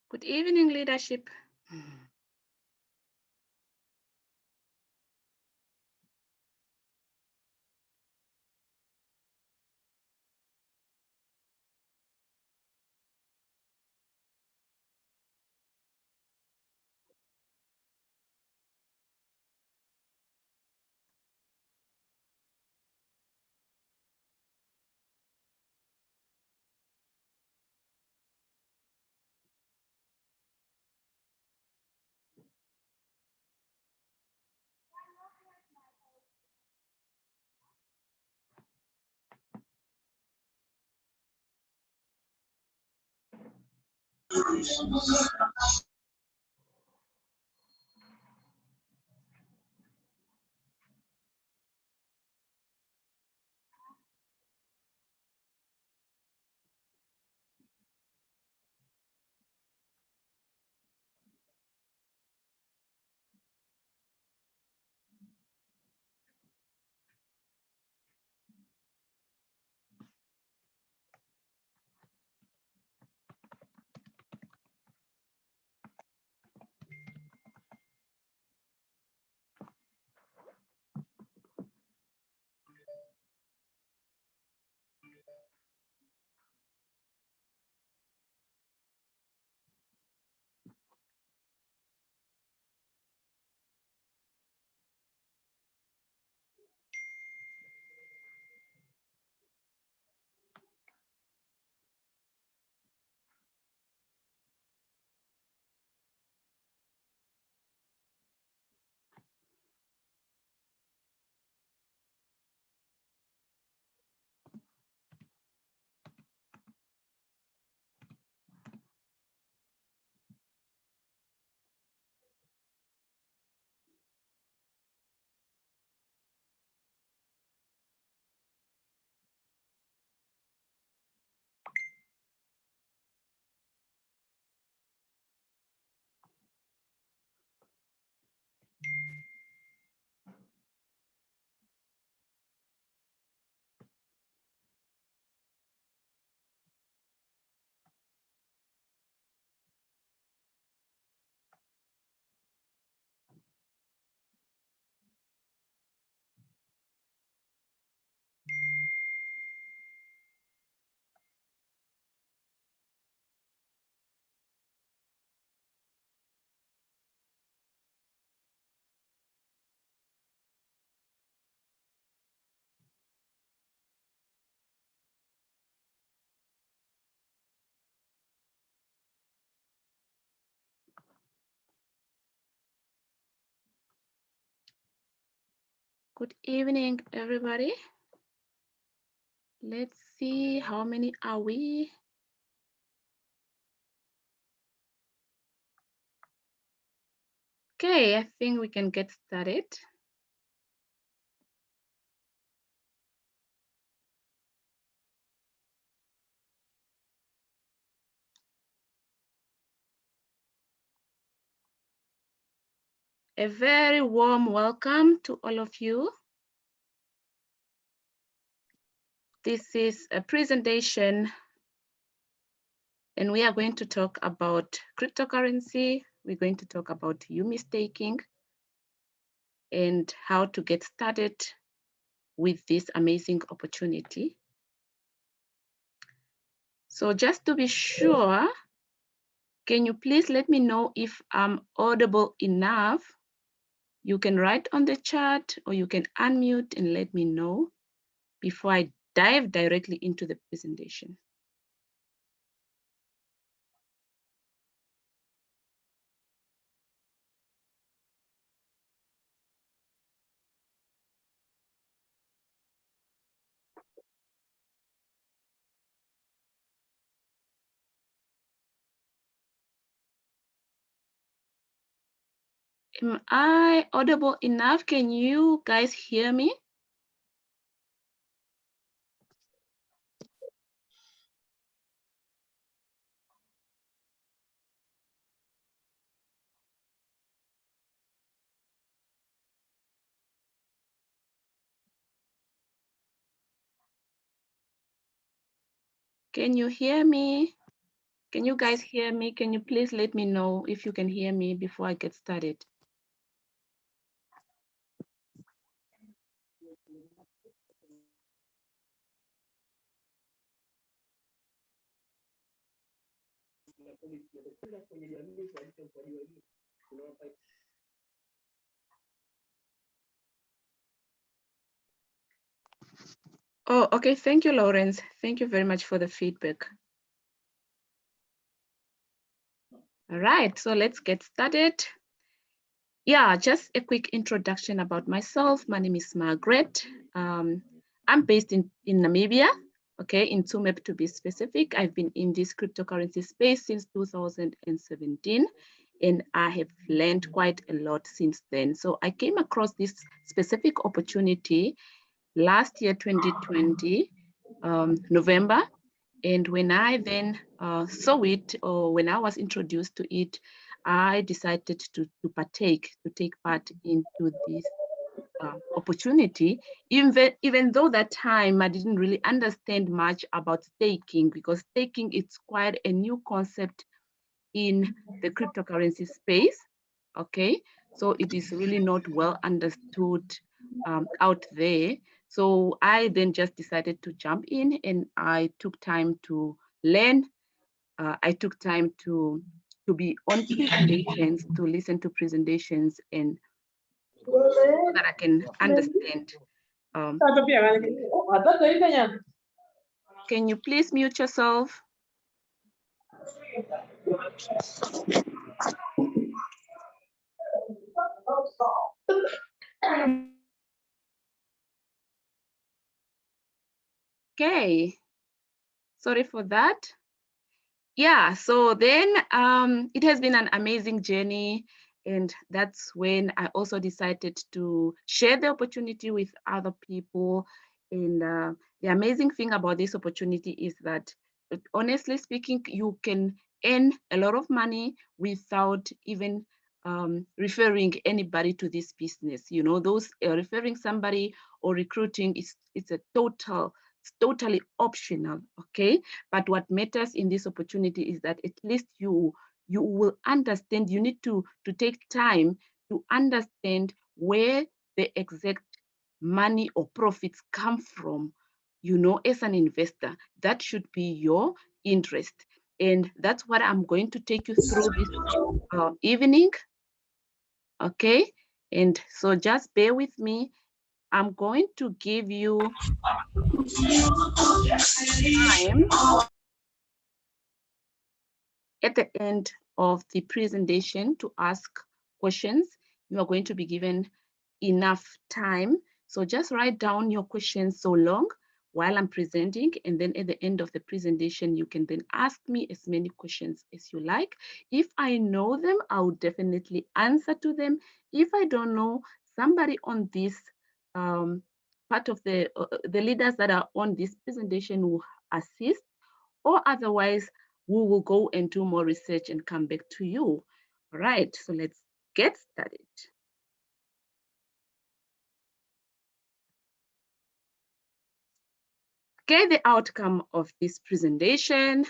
Good evening, leadership. Good evening, everybody. Let's see how many are we. Okay, I think we can get started. A very warm welcome to all of you. This is a presentation, and we are going to talk about cryptocurrency. We're going to talk about Umi staking and how to get started with this amazing opportunity. So just to be sure, can you please let me know if I'm audible enough? You can write on the chat or you can unmute and let me know before I dive directly into the presentation. Am I audible enough? Can you guys hear me? Can you hear me? Can you guys hear me? Can you please let me know if you can hear me before I get started? Oh, okay. Thank you, Lawrence. Thank you very much for the feedback. All right, so let's get started. Yeah, just a quick introduction about myself. My name is Margaret. I'm based in Namibia, okay, in Tsumeb to be specific. I've been in this cryptocurrency space since 2017, and I have learned quite a lot since then. So I came across this specific opportunity last year, 2020, November. And when I then saw it, or when I was introduced to it, I decided to take part into this opportunity, even though that time I didn't really understand much about staking, because staking is quite a new concept in the cryptocurrency space, okay? So it is really not well understood out there. So I then just decided to jump in, and I took time to learn. I took time to be on presentations, to listen to presentations, and so that I can understand. Can you please mute yourself? Okay, sorry for that. Yeah, so then it has been an amazing journey, and that's when I also decided to share the opportunity with other people. And the amazing thing about this opportunity is that, honestly speaking, you can earn a lot of money without even referring anybody to this business. You know, those referring somebody or recruiting it's totally optional, okay? But what matters in this opportunity is that at least you will understand. You need to take time to understand where the exact money or profits come from. You know, as an investor, that should be your interest. And that's what I'm going to take you through this evening, okay? And so just bear with me. I'm going to give you time at the end of the presentation to ask questions. You are going to be given enough time. So just write down your questions so long while I'm presenting, and then at the end of the presentation, you can then ask me as many questions as you like. If I know them, I will definitely answer to them. If I don't know, somebody on this part of the leaders that are on this presentation will assist, or otherwise we will go and do more research and come back to you. All right, so let's get started. Okay, the outcome of this presentation: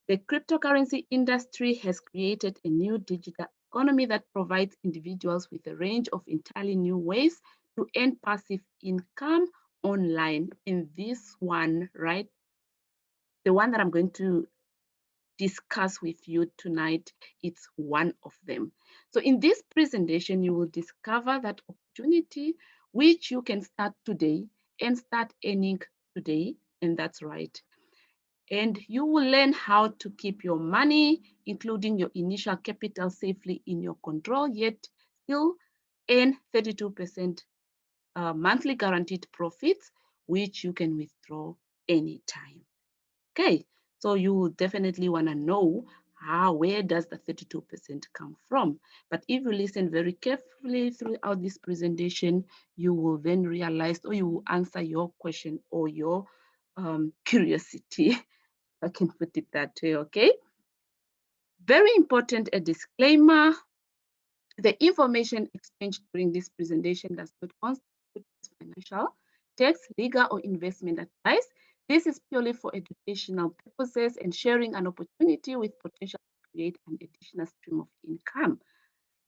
the cryptocurrency industry has created a new digital economy that provides individuals with a range of entirely new ways to earn passive income online. And this one, right, the one that I'm going to discuss with you tonight, it's one of them. So in this presentation, you will discover that opportunity which you can start today and start earning today, and that's right. And you will learn how to keep your money, including your initial capital, safely in your control, yet still earn 32% monthly guaranteed profits, which you can withdraw anytime. Okay, so you will definitely want to know where does the 32% come from. But if you listen very carefully throughout this presentation, you will then realize, or you will answer your question or your curiosity. I can put it that way, okay? Very important, a disclaimer: the information exchanged during this presentation does not constitute financial, tax, legal, or investment advice. This is purely for educational purposes and sharing an opportunity with potential to create an additional stream of income.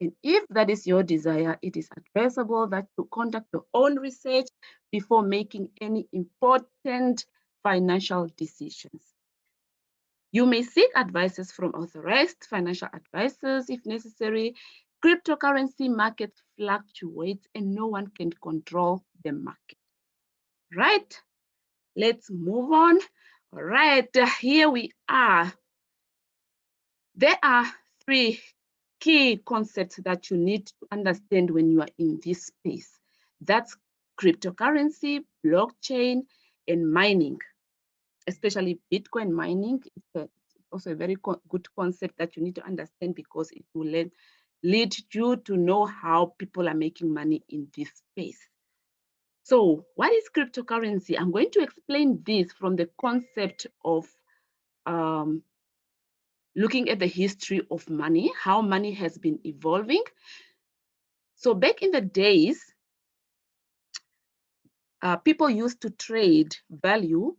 And if that is your desire, it is advisable that you conduct your own research before making any important financial decisions. You may seek advices from authorized financial advisors if necessary. Cryptocurrency market fluctuates and no one can control the market. Right? Let's move on. All right, here we are. There are three key concepts that you need to understand when you are in this space. That's cryptocurrency, blockchain, and mining, especially Bitcoin mining. It's also a very good concept that you need to understand because it will lead you to know how people are making money in this space. So what is cryptocurrency? I'm going to explain this from the concept of looking at the history of money, how money has been evolving. So back in the days, people used to trade value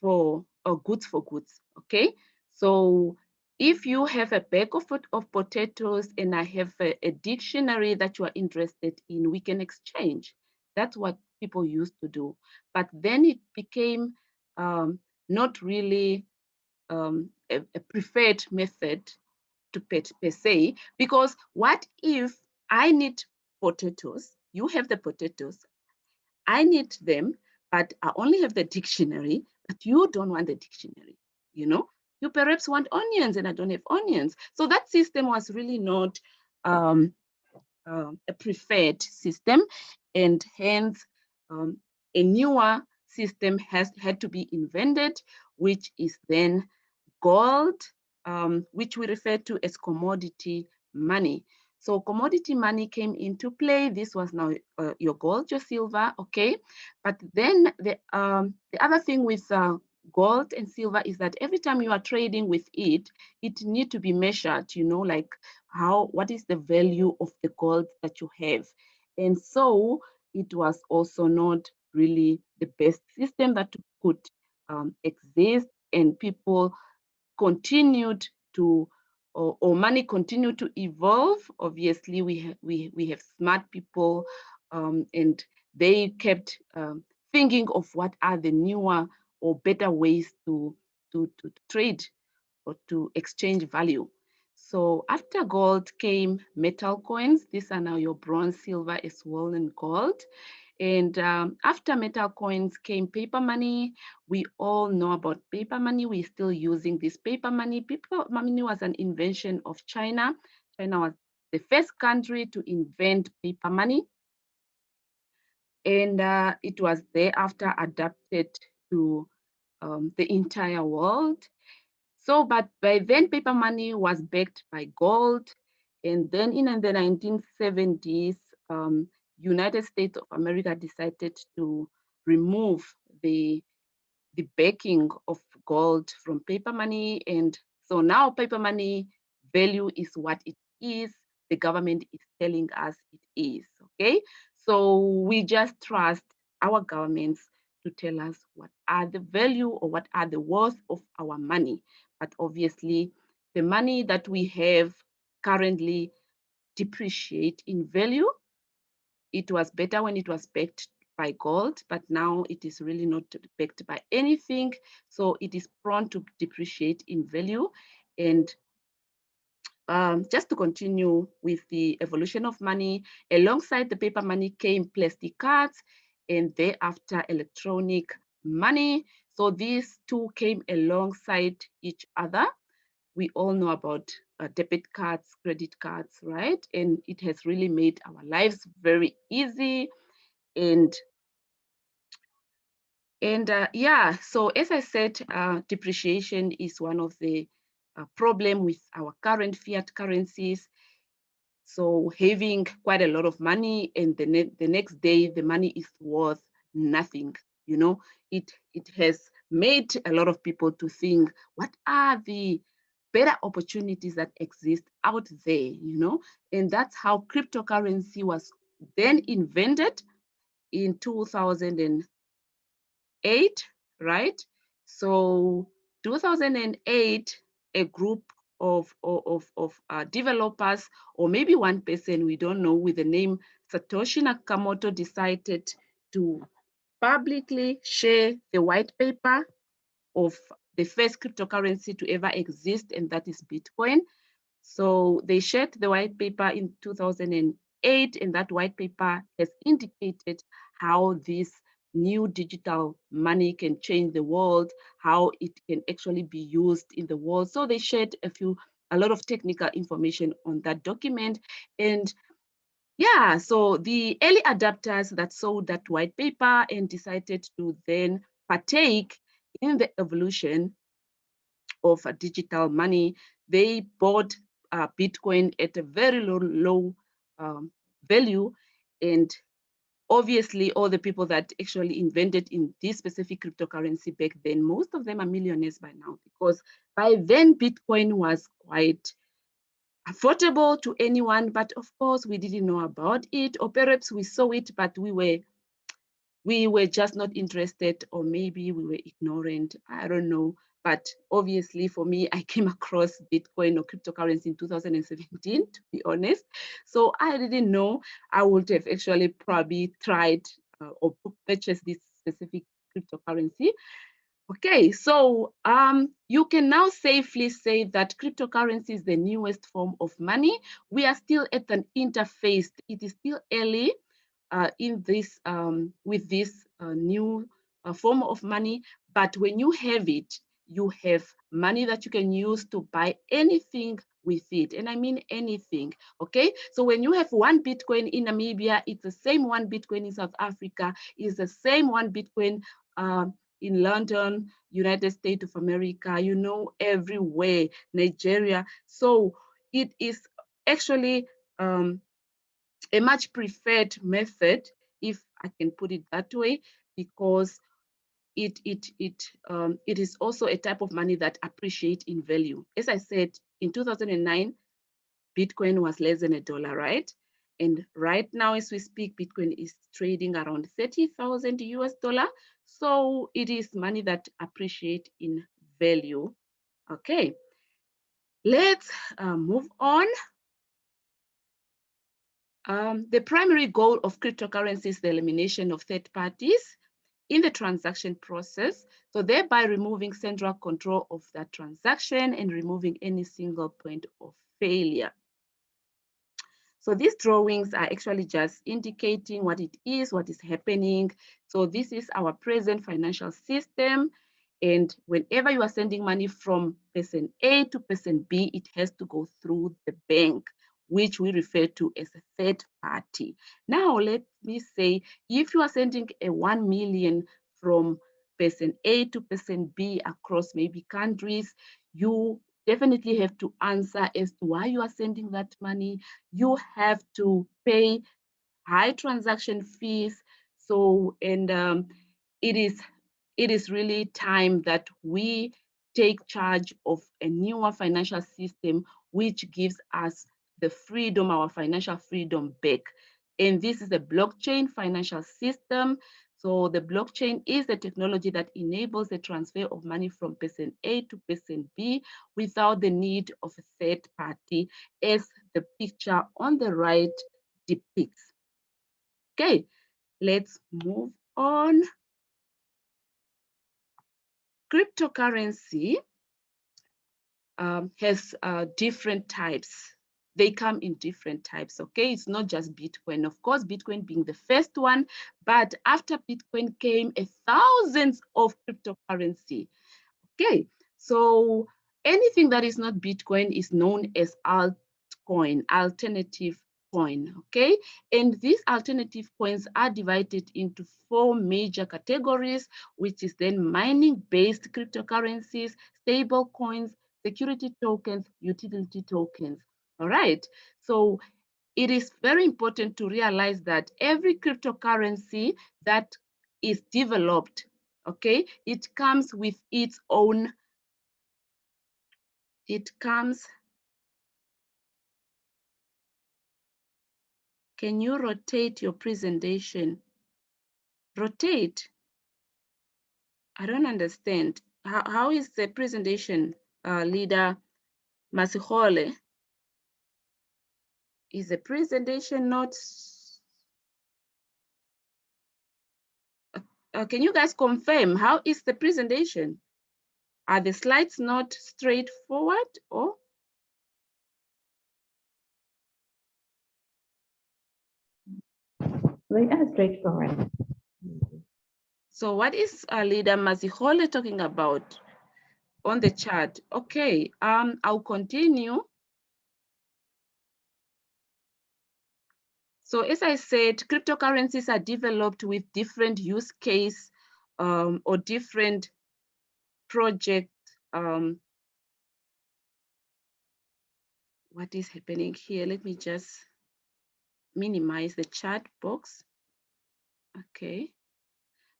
for goods for goods, okay? So if you have a bag of potatoes and I have a dictionary that you are interested in, we can exchange. That's what people used to do. But then it became not really a preferred method to per se, because what if I need potatoes, you have the potatoes, I need them, but I only have the dictionary, but you don't want the dictionary, you know? You perhaps want onions and I don't have onions. So that system was really not a preferred system, and hence a newer system had to be invented, which is then gold, which we refer to as commodity money. So commodity money came into play. This was now your gold, your silver, okay? But then the other thing with gold and silver is that every time you are trading with it, it need to be measured, you know, like what is the value of the gold that you have? And so it was also not really the best system that could exist, and people continued to, or money continued to evolve. Obviously, we have smart people, and they kept thinking of what are the newer or better ways to trade or to exchange value. So after gold came metal coins. These are now your bronze, silver, as well, and gold. And after metal coins came paper money. We all know about paper money. We're still using this paper money. Paper money was an invention of China. China was the first country to invent paper money. And it was thereafter adapted to the entire world. So, but by then, paper money was backed by gold. And then in the 1970s, United States of America decided to remove the backing of gold from paper money. And so now paper money value is what it is. The government is telling us it is, okay? So we just trust our governments to tell us what are the value or what are the worth of our money. But obviously, the money that we have currently depreciate in value. It was better when it was backed by gold, but now it is really not backed by anything. So it is prone to depreciate in value. And just to continue with the evolution of money, alongside the paper money came plastic cards and thereafter electronic money. So these two came alongside each other. We all know about debit cards, credit cards, right? And it has really made our lives very easy. And yeah, so as I said, depreciation is one of the problem with our current fiat currencies. So having quite a lot of money and the next day the money is worth nothing, you know, it has made a lot of people to think, what are the better opportunities that exist out there, you know? And that's how cryptocurrency was then invented in 2008. right? So 2008, a group of developers, or maybe one person, we don't know, with the name Satoshi Nakamoto, decided to publicly share the white paper of the first cryptocurrency to ever exist, and that is Bitcoin. So they shared the white paper in 2008, and that white paper has indicated how this new digital money can change the world, how it can actually be used in the world. So they shared a lot of technical information on that document. And yeah, so the early adapters that saw that white paper and decided to then partake in the evolution of digital money, they bought Bitcoin at a very low value. And obviously, all the people that actually invented in this specific cryptocurrency back then, most of them are millionaires by now, because by then Bitcoin was quite affordable to anyone. But of course, we didn't know about it, or perhaps we saw it, but we were just not interested, or maybe we were ignorant. I don't know. But obviously, for me, I came across Bitcoin or cryptocurrency in 2017, to be honest. So I didn't know. I would have actually probably tried or purchased this specific cryptocurrency. Okay, so you can now safely say that cryptocurrency is the newest form of money. We are still at an interface. It is still early in this with this new form of money. But when you have it, you have money that you can use to buy anything with it. And I mean anything, okay? So when you have one Bitcoin in Namibia, it's the same one Bitcoin in South Africa, it's the same one Bitcoin in London, United States of America, you know, everywhere, Nigeria. So it is actually a much preferred method, if I can put it that way, because it is also a type of money that appreciates in value. As I said, in 2009, Bitcoin was less than $1, right? And right now, as we speak, Bitcoin is trading around 30,000 US dollar. So it is money that appreciates in value. Okay, let's move on. The primary goal of cryptocurrency is the elimination of third parties in the transaction process, so thereby removing central control of that transaction and removing any single point of failure. So these drawings are actually just indicating what it is, what is happening. So this is our present financial system. And whenever you are sending money from person A to person B, it has to go through the bank, which we refer to as a third party. Now, let me say, if you are sending a 1 million from person A to person B across maybe countries, you definitely have to answer as to why you are sending that money. You have to pay high transaction fees. So, and it is really time that we take charge of a newer financial system, which gives us the freedom, our financial freedom back. And this is a blockchain financial system. So the blockchain is a technology that enables the transfer of money from person A to person B without the need of a third party, as the picture on the right depicts. Okay, let's move on. Cryptocurrency has different types. They come in different types, okay? It's not just Bitcoin. Of course, Bitcoin being the first one, but after Bitcoin came thousands of cryptocurrency. Okay, so anything that is not Bitcoin is known as altcoin, alternative coin, okay? And these alternative coins are divided into 4 major categories, which is then mining-based cryptocurrencies, stable coins, security tokens, utility tokens. All right, so it is very important to realize that every cryptocurrency that is developed, okay, it comes with its own, can you rotate your presentation? Rotate. I don't understand. How is the presentation, leader Masihole? Is the presentation not? Can you guys confirm how is the presentation? Are the slides not straightforward or? They are straightforward. So what is leader Masihole talking about on the chart? Okay, I'll continue. So as I said, cryptocurrencies are developed with different use case or different project. What is happening here? Let me just minimize the chat box. Okay.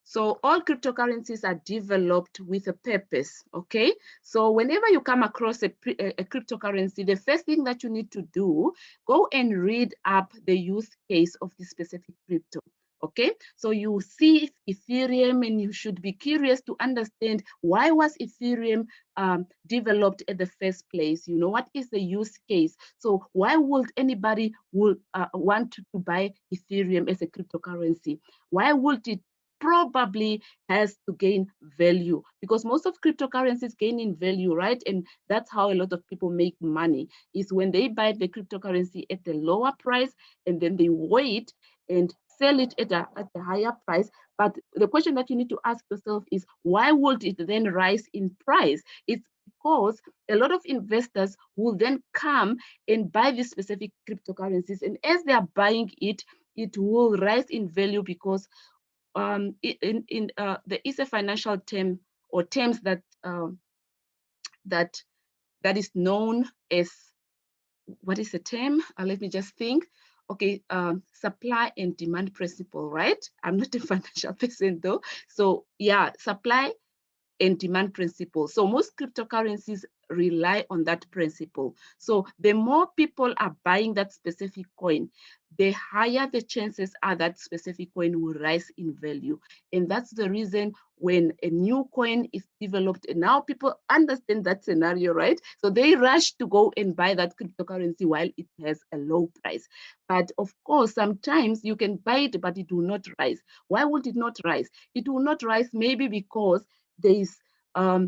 So all cryptocurrencies are developed with a purpose, okay? So whenever you come across a cryptocurrency, the first thing that you need to do, go and read up the use case of this specific crypto, okay? So you see Ethereum and you should be curious to understand why was Ethereum developed at the first place? You know, what is the use case? So why would anybody want to buy Ethereum as a cryptocurrency? Why would it probably has to gain value, because most of cryptocurrencies gain in value, right? And that's how a lot of people make money, is when they buy the cryptocurrency at the lower price and then they wait and sell it at a higher price. But the question that you need to ask yourself is, why would it then rise in price? It's because a lot of investors will then come and buy these specific cryptocurrencies, and as they are buying it, it will rise in value because there is a financial term or terms that that is known as, what is the term? Let me just think. Okay, supply and demand principle, right? I'm not a financial person though. So yeah, supply and demand principle. So most cryptocurrencies rely on that principle. So the more people are buying that specific coin, the higher the chances are that specific coin will rise in value. And that's the reason when a new coin is developed, and now people understand that scenario, right? So they rush to go and buy that cryptocurrency while it has a low price. But of course, sometimes you can buy it, but it will not rise. Why would it not rise? It will not rise maybe because there is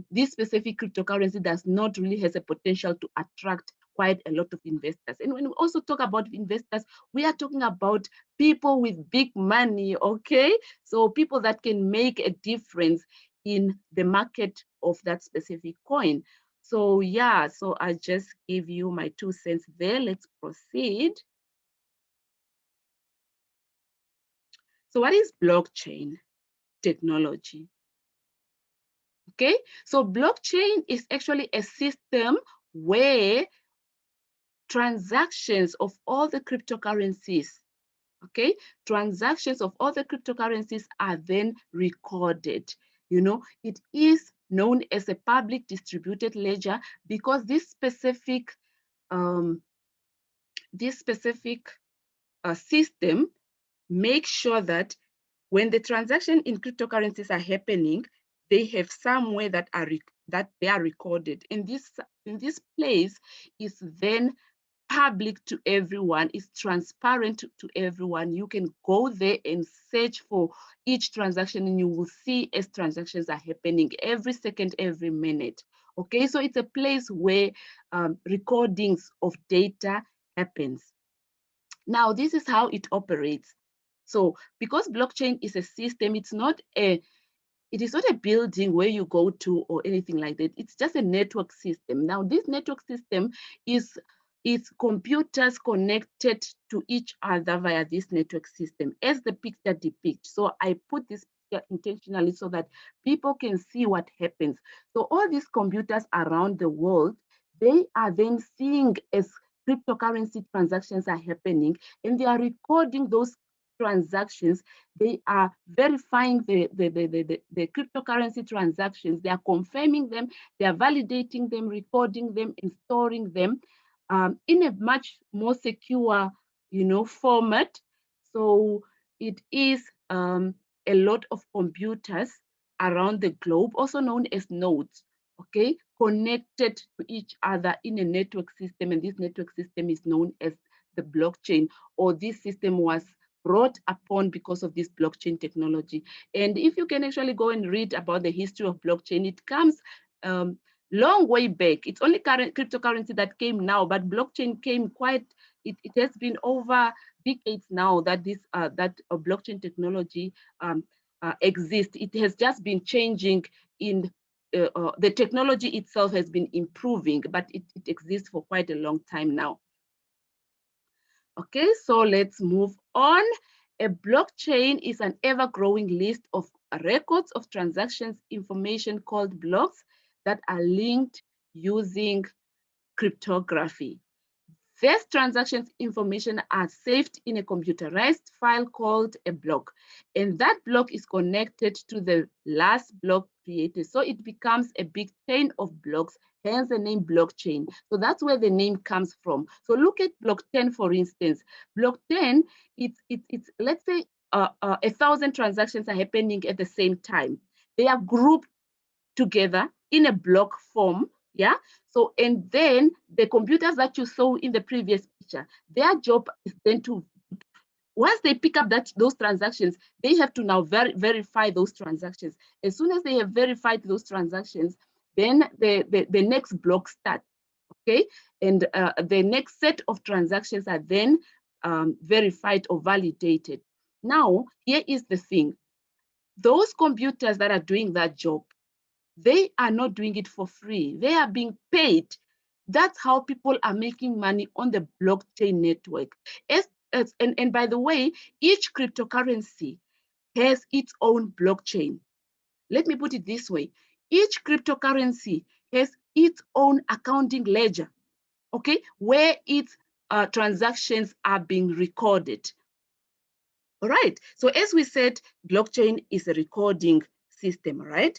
this specific cryptocurrency does not really has a potential to attract quite a lot of investors. And when we also talk about investors, we are talking about people with big money, okay? So people that can make a difference in the market of that specific coin. So yeah, so I just gave you my 2 cents there. Let's proceed. So what is blockchain technology? Okay, so blockchain is actually a system where transactions of all the cryptocurrencies, okay, transactions of all the cryptocurrencies are then recorded. You know, it is known as a public distributed ledger because this specific system makes sure that when the transaction in cryptocurrencies are happening, they have somewhere that they are recorded. And this place is then public to everyone, is transparent to everyone. You can go there and search for each transaction and you will see as transactions are happening every second, every minute. Okay, so it's a place where recordings of data happens. Now, this is how it operates. So because blockchain is a system, it is not a building where you go to or anything like that. It's just a network system. Now, this network system is computers connected to each other via this network system, as the picture depicts. So I put this picture intentionally so that people can see what happens. So all these computers around the world, they are then seeing as cryptocurrency transactions are happening, and they are recording those transactions. They are verifying the cryptocurrency transactions. They are confirming them. They are validating them, recording them, and storing them in a much more secure, format. So it is a lot of computers around the globe, also known as nodes, okay, connected to each other in a network system, and this network system is known as the blockchain, or this system was brought upon because of this blockchain technology. And if you can actually go and read about the history of blockchain, it comes long way back. It's only cryptocurrency that came now, but blockchain came quite, it has been over decades now that this blockchain technology exists. It has just been changing in the technology itself has been improving, but it exists for quite a long time now. Okay, so let's move on. A blockchain is an ever-growing list of records of transactions information called blocks that are linked using cryptography. These transactions information are saved in a computerized file called a block, and that block is connected to the last block created. So it becomes a big chain of blocks, hence the name blockchain. So that's where the name comes from. So look at block 10, for instance. Block 10, it's let's say 1,000 transactions are happening at the same time. They are grouped together in a block form, yeah? So, and then the computers that you saw in the previous picture, their job is then to, once they pick up those transactions, they have to now verify those transactions. As soon as they have verified those transactions, then the next block starts, okay? And the next set of transactions are then verified or validated. Now, here is the thing. Those computers that are doing that job, they are not doing it for free. They are being paid. That's how people are making money on the blockchain network. And by the way, each cryptocurrency has its own blockchain. Let me put it this way. Each cryptocurrency has its own accounting ledger, okay, where its transactions are being recorded. All right, so as we said, blockchain is a recording system, right?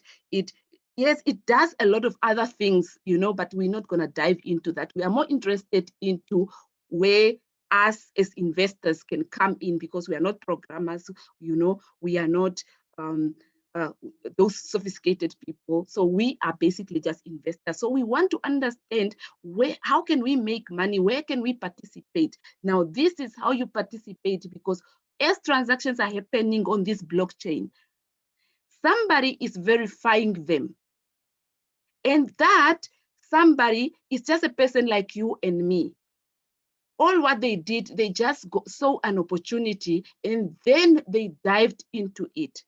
Yes, it does a lot of other things, you know, but we're not going to dive into that. We are more interested into where us as investors can come in, because we are not programmers, you know, we are not those sophisticated people. So we are basically just investors. So we want to understand how can we make money? Where can we participate? Now, this is how you participate, because as transactions are happening on this blockchain, somebody is verifying them. And that somebody is just a person like you and me. All what they did, they just saw an opportunity and then they dived into it.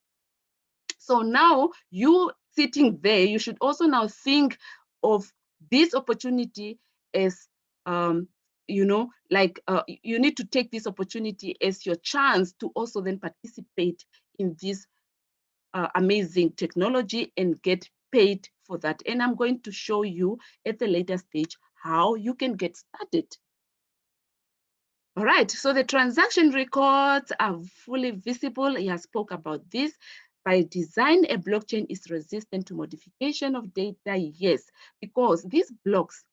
So now you sitting there, you should also now think of this opportunity as, you know, like you need to take this opportunity as your chance to also then participate in this amazing technology and get paid for that. And I'm going to show you at the later stage how you can get started. All right, so the transaction records are fully visible. He has spoke about this. By design, a blockchain is resistant to modification of data, yes, because these blocks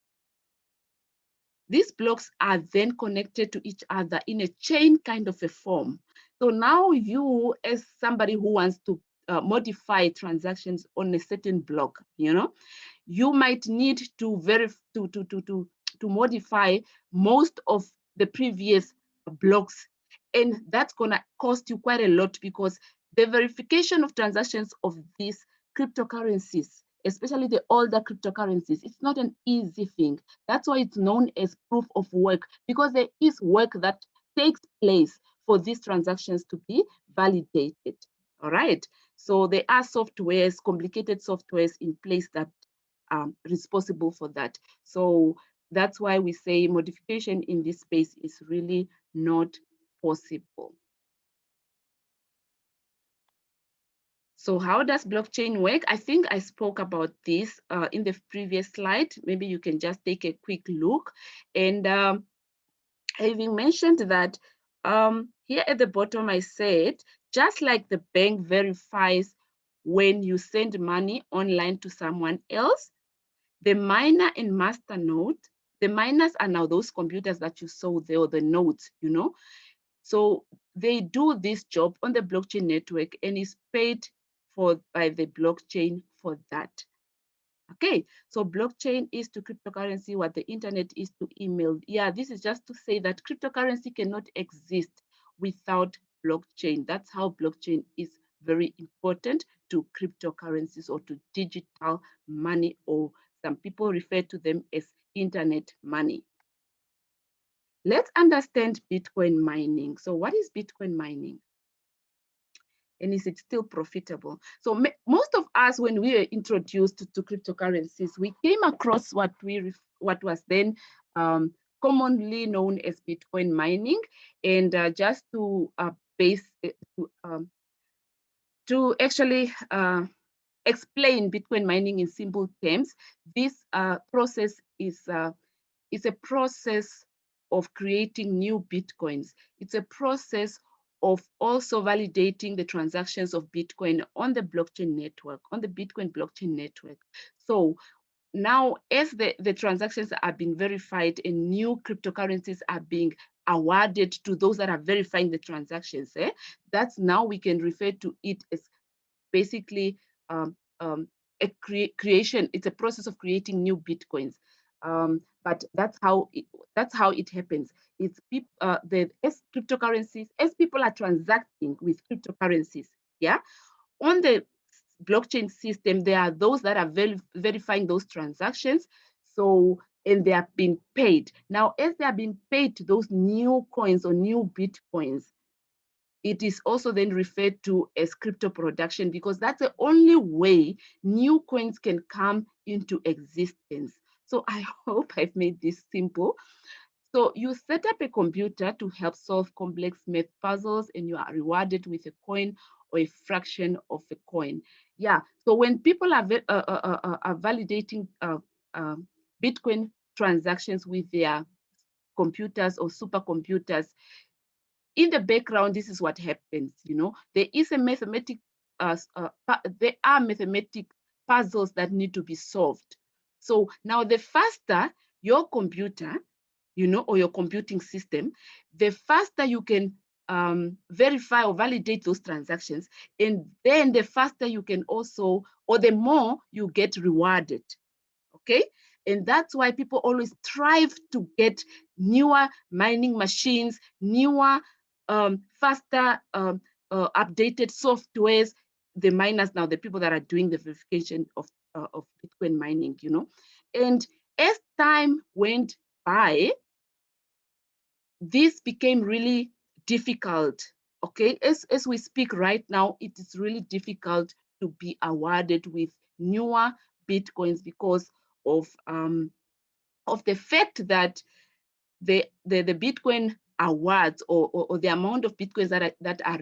are then connected to each other in a chain kind of a form. So now you, as somebody who wants to modify transactions on a certain block, you know, you might need to modify most of the previous blocks, and that's gonna cost you quite a lot, because the verification of transactions of these cryptocurrencies, especially the older cryptocurrencies, it's not an easy thing. That's why it's known as proof of work, because there is work that takes place for these transactions to be validated. All right, so there are softwares, complicated softwares in place that responsible for that. So that's why we say modification in this space is really not possible. So how does blockchain work? I think I spoke about this in the previous slide. Maybe you can just take a quick look. And having mentioned that, here at the bottom I said, just like the bank verifies when you send money online to someone else, the miner and masternode, the miners are now those computers that you saw there, or the nodes, you know. So they do this job on the blockchain network and is paid by the blockchain for that. Okay, so blockchain is to cryptocurrency what the internet is to email. Yeah, this is just to say that cryptocurrency cannot exist without blockchain. That's how blockchain is very important to cryptocurrencies or to digital money, or some people refer to them as internet money. Let's understand Bitcoin mining. So what is Bitcoin mining? And is it still profitable? So most of us, when we were introduced to cryptocurrencies, we came across what was then commonly known as Bitcoin mining. And just to actually explain Bitcoin mining in simple terms, this process is a process of creating new Bitcoins. It's a process of also validating the transactions of Bitcoin on the blockchain network, on the Bitcoin blockchain network. So now, as the transactions are being verified and new cryptocurrencies are being awarded to those that are verifying the transactions, that's now we can refer to it as basically a creation. It's a process of creating new Bitcoins. But that's how it happens. It's as cryptocurrencies, as people are transacting with cryptocurrencies, yeah, on the blockchain system, there are those that are verifying those transactions. So, and they are being paid. Now, as they are being paid to those new coins or new Bitcoins, it is also then referred to as crypto production, because that's the only way new coins can come into existence. So I hope I've made this simple. So you set up a computer to help solve complex math puzzles, and you are rewarded with a coin or a fraction of a coin. Yeah, so when people are validating Bitcoin transactions with their computers or supercomputers, in the background, this is what happens. There is a there are mathematic puzzles that need to be solved. So now the faster your computer, or your computing system, the faster you can verify or validate those transactions, and then the faster you can also, or the more you get rewarded. Okay, and that's why people always strive to get newer mining machines, newer, faster, updated softwares. The miners now, the people that are doing the verification of Bitcoin mining, and as time went by, this became really difficult. Okay, as we speak right now, it is really difficult to be awarded with newer Bitcoins because of the fact that the Bitcoin awards or the amount of Bitcoins that are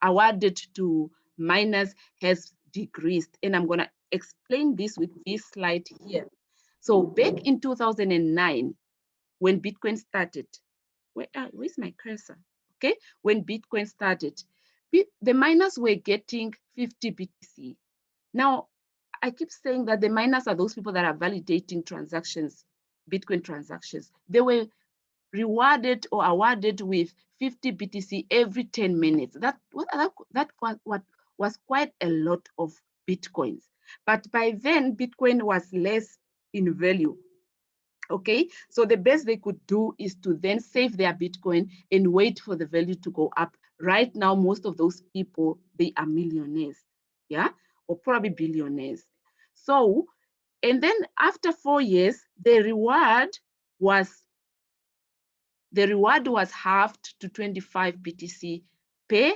awarded to miners has decreased. And I'm going to explain this with this slide here. So back in 2009, when Bitcoin started, where's my cursor? Okay, when Bitcoin started, the miners were getting 50 BTC. Now, I keep saying that the miners are those people that are validating transactions, Bitcoin transactions. They were rewarded or awarded with 50 BTC every 10 minutes. That was quite a lot of Bitcoins. But by then, Bitcoin was less in value. Okay, so the best they could do is to then save their Bitcoin and wait for the value to go up. Right now, most of those people, they are millionaires, yeah, or probably billionaires. So, and then after 4 years, the reward was halved to 25 BTC per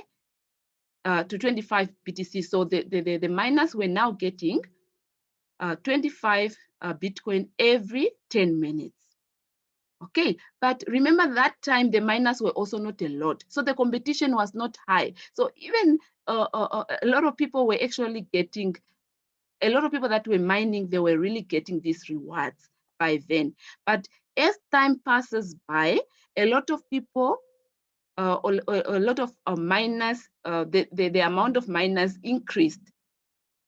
to 25 BTC. So the miners were now getting 25 Bitcoin every 10 minutes. Okay, but remember that time the miners were also not a lot, so the competition was not high. So even a lot of people were actually getting, a lot of people that were mining, they were really getting these rewards by then. But as time passes by, a lot of people, a lot of miners, the amount of miners increased.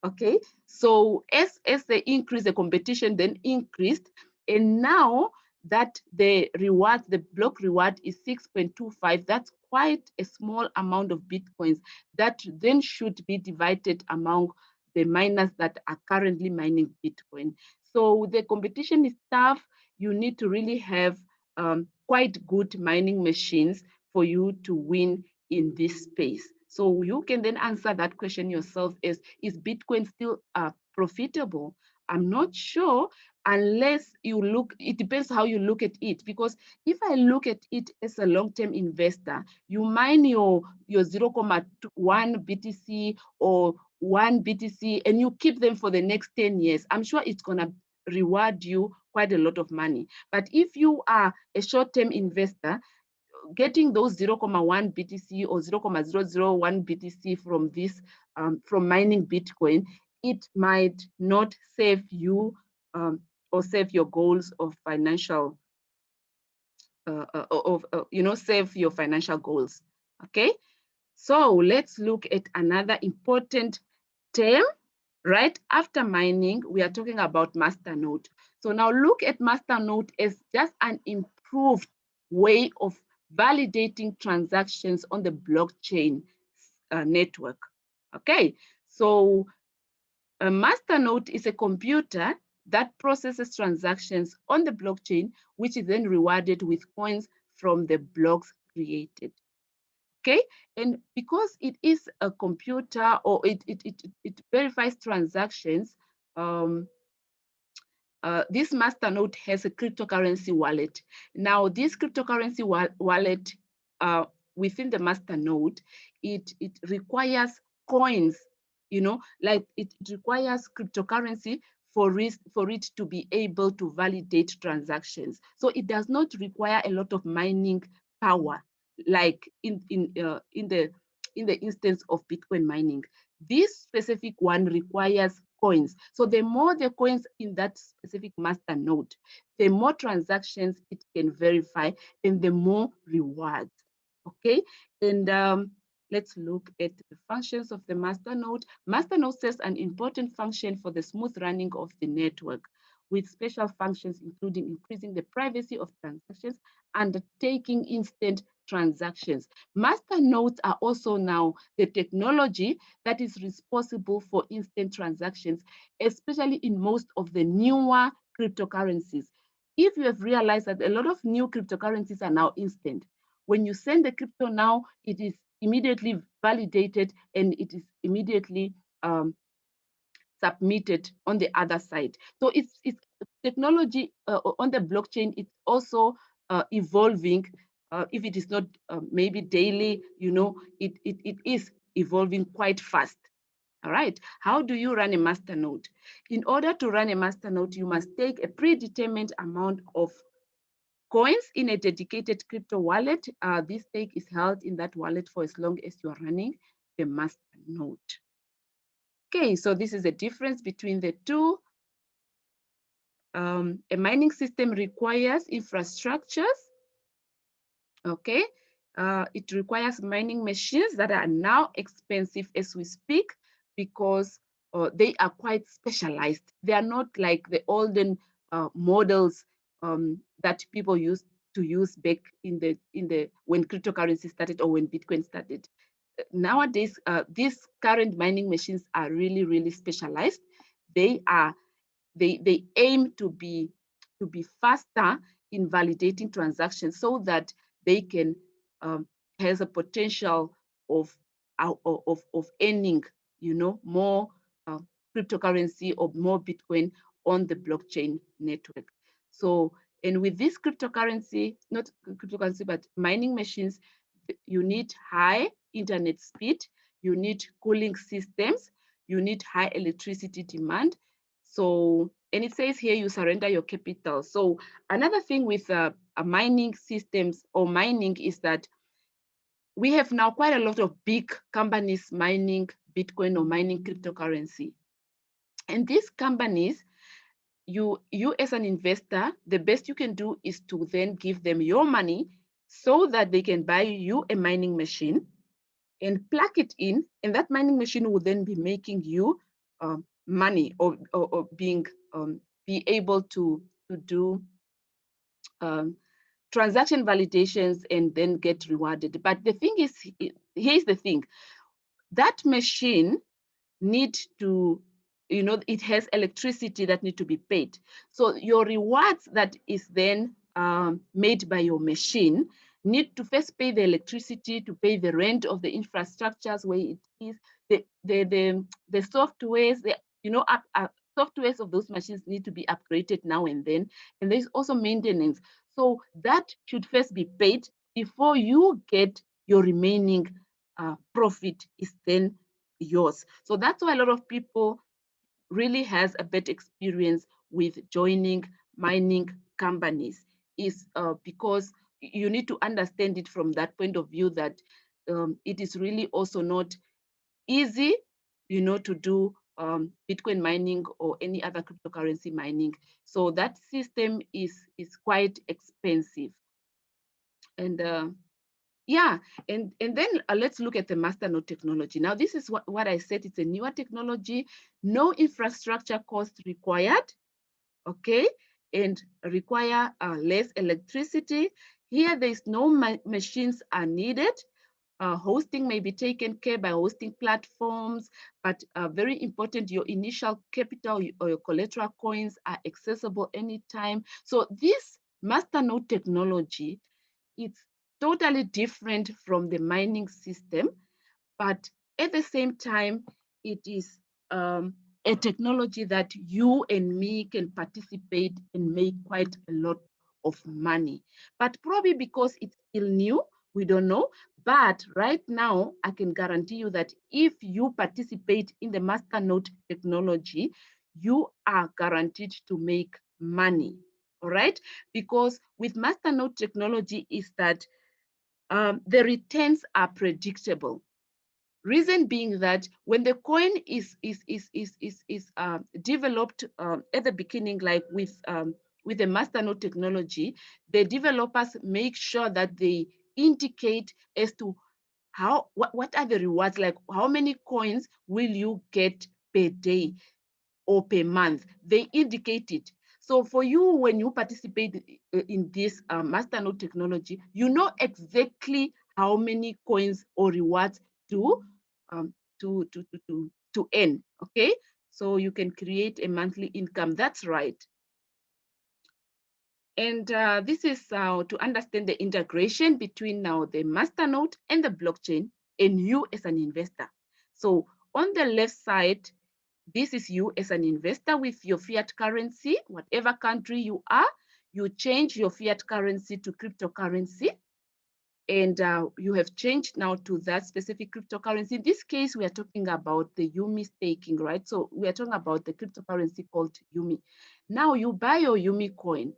Okay, so as they increased, the competition then increased, and now that the reward, the block reward is 6.25, that's quite a small amount of Bitcoins that then should be divided among the miners that are currently mining Bitcoin. So the competition is tough. You need to really have quite good mining machines for you to win in this space. So you can then answer that question yourself: is Bitcoin still profitable? I'm not sure, unless you look, it depends how you look at it. Because if I look at it as a long-term investor, you mine your 0.1 BTC or 1 BTC and you keep them for the next 10 years, I'm sure it's gonna reward you quite a lot of money. But if you are a short-term investor, getting those 0.1 BTC or 0.001 BTC from this, from mining Bitcoin, it might not save you or save your goals of financial, save your financial goals. Okay, so let's look at another important term. Right after mining, we are talking about Masternode. So now look at Masternode as just an improved way of validating transactions on the blockchain network. Okay, so a Masternode is a computer that processes transactions on the blockchain, which is then rewarded with coins from the blocks created. Okay, and because it is a computer, or it verifies transactions, this Masternode has a cryptocurrency wallet. Now, this cryptocurrency wallet within the Masternode, it requires coins, like it requires cryptocurrency for it to be able to validate transactions. So it does not require a lot of mining power, like in the instance of Bitcoin mining. This specific one requires coins. So the more the coins in that specific Masternode, the more transactions it can verify and the more rewards. Okay, and let's look at the functions of the Masternode. Masternode serves an important function for the smooth running of the network, with special functions including increasing the privacy of transactions and taking instant transactions. Masternodes are also now the technology that is responsible for instant transactions, especially in most of the newer cryptocurrencies. If you have realized that a lot of new cryptocurrencies are now instant, when you send the crypto now, it is immediately validated and it is immediately submitted on the other side. So it's technology on the blockchain. It's also evolving. If it is not maybe daily, it is evolving quite fast. All right. How do you run a Masternode? In order to run a Masternode, you must take a predetermined amount of coins in a dedicated crypto wallet. This stake is held in that wallet for as long as you are running the Masternode. Okay, so this is the difference between the two. A mining system requires infrastructures. Okay, it requires mining machines that are now expensive as we speak, because they are quite specialized. They are not like the olden models that people used to use back in the when cryptocurrency started or when Bitcoin started. Nowadays, these current mining machines are really, really specialized. They aim to be faster in validating transactions, so that they can has a potential of earning more cryptocurrency or more Bitcoin on the blockchain network. So, and with this cryptocurrency, not cryptocurrency, but mining machines, you need high internet speed, you need cooling systems, you need high electricity demand. So, and it says here you surrender your capital. So another thing with mining systems or mining is that we have now quite a lot of big companies mining Bitcoin or mining cryptocurrency. And these companies, you as an investor, the best you can do is to then give them your money so that they can buy you a mining machine and plug it in, and that mining machine will then be making you money, or being be able to do transaction validations and then get rewarded. But the thing is, here's the thing, that machine need to, it has electricity that need to be paid. So your rewards that is then made by your machine need to first pay the electricity, to pay the rent of the infrastructures where it is, the softwares, softwares of those machines need to be upgraded now and then. And there's also maintenance. So that should first be paid before you get your remaining profit is then yours. So that's why a lot of people really has a bad experience with joining mining companies, is because you need to understand it from that point of view, that it is really also not easy, to do Bitcoin mining or any other cryptocurrency mining. So that system is quite expensive. And yeah, and then let's look at the Masternode technology. Now, this is what I said, it's a newer technology, no infrastructure cost required, okay, and require less electricity. Here, there's no machines are needed. Hosting may be taken care by hosting platforms, but very important, your initial capital or your collateral coins are accessible anytime. So this Masternode technology, it's totally different from the mining system, but at the same time, it is a technology that you and me can participate and make quite a lot of money. But probably because it's still new, we don't know. But right now, I can guarantee you that if you participate in the Masternode technology, you are guaranteed to make money. All right? Because with Masternode technology is that the returns are predictable. Reason being that when the coin is developed at the beginning, like with the Masternode technology, the developers make sure that they indicate as to what are the rewards, like how many coins will you get per day or per month. They indicate it. So for you, when you participate in this Masternode technology, you know exactly how many coins or rewards to earn. Okay, so you can create a monthly income. That's right. And this is to understand the integration between now the Masternode and the blockchain and you as an investor. So on the left side, this is you as an investor with your fiat currency, whatever country you are, you change your fiat currency to cryptocurrency. And you have changed now to that specific cryptocurrency. In this case, we are talking about the Umi staking, right? So we are talking about the cryptocurrency called Umi. Now you buy your Umi coin.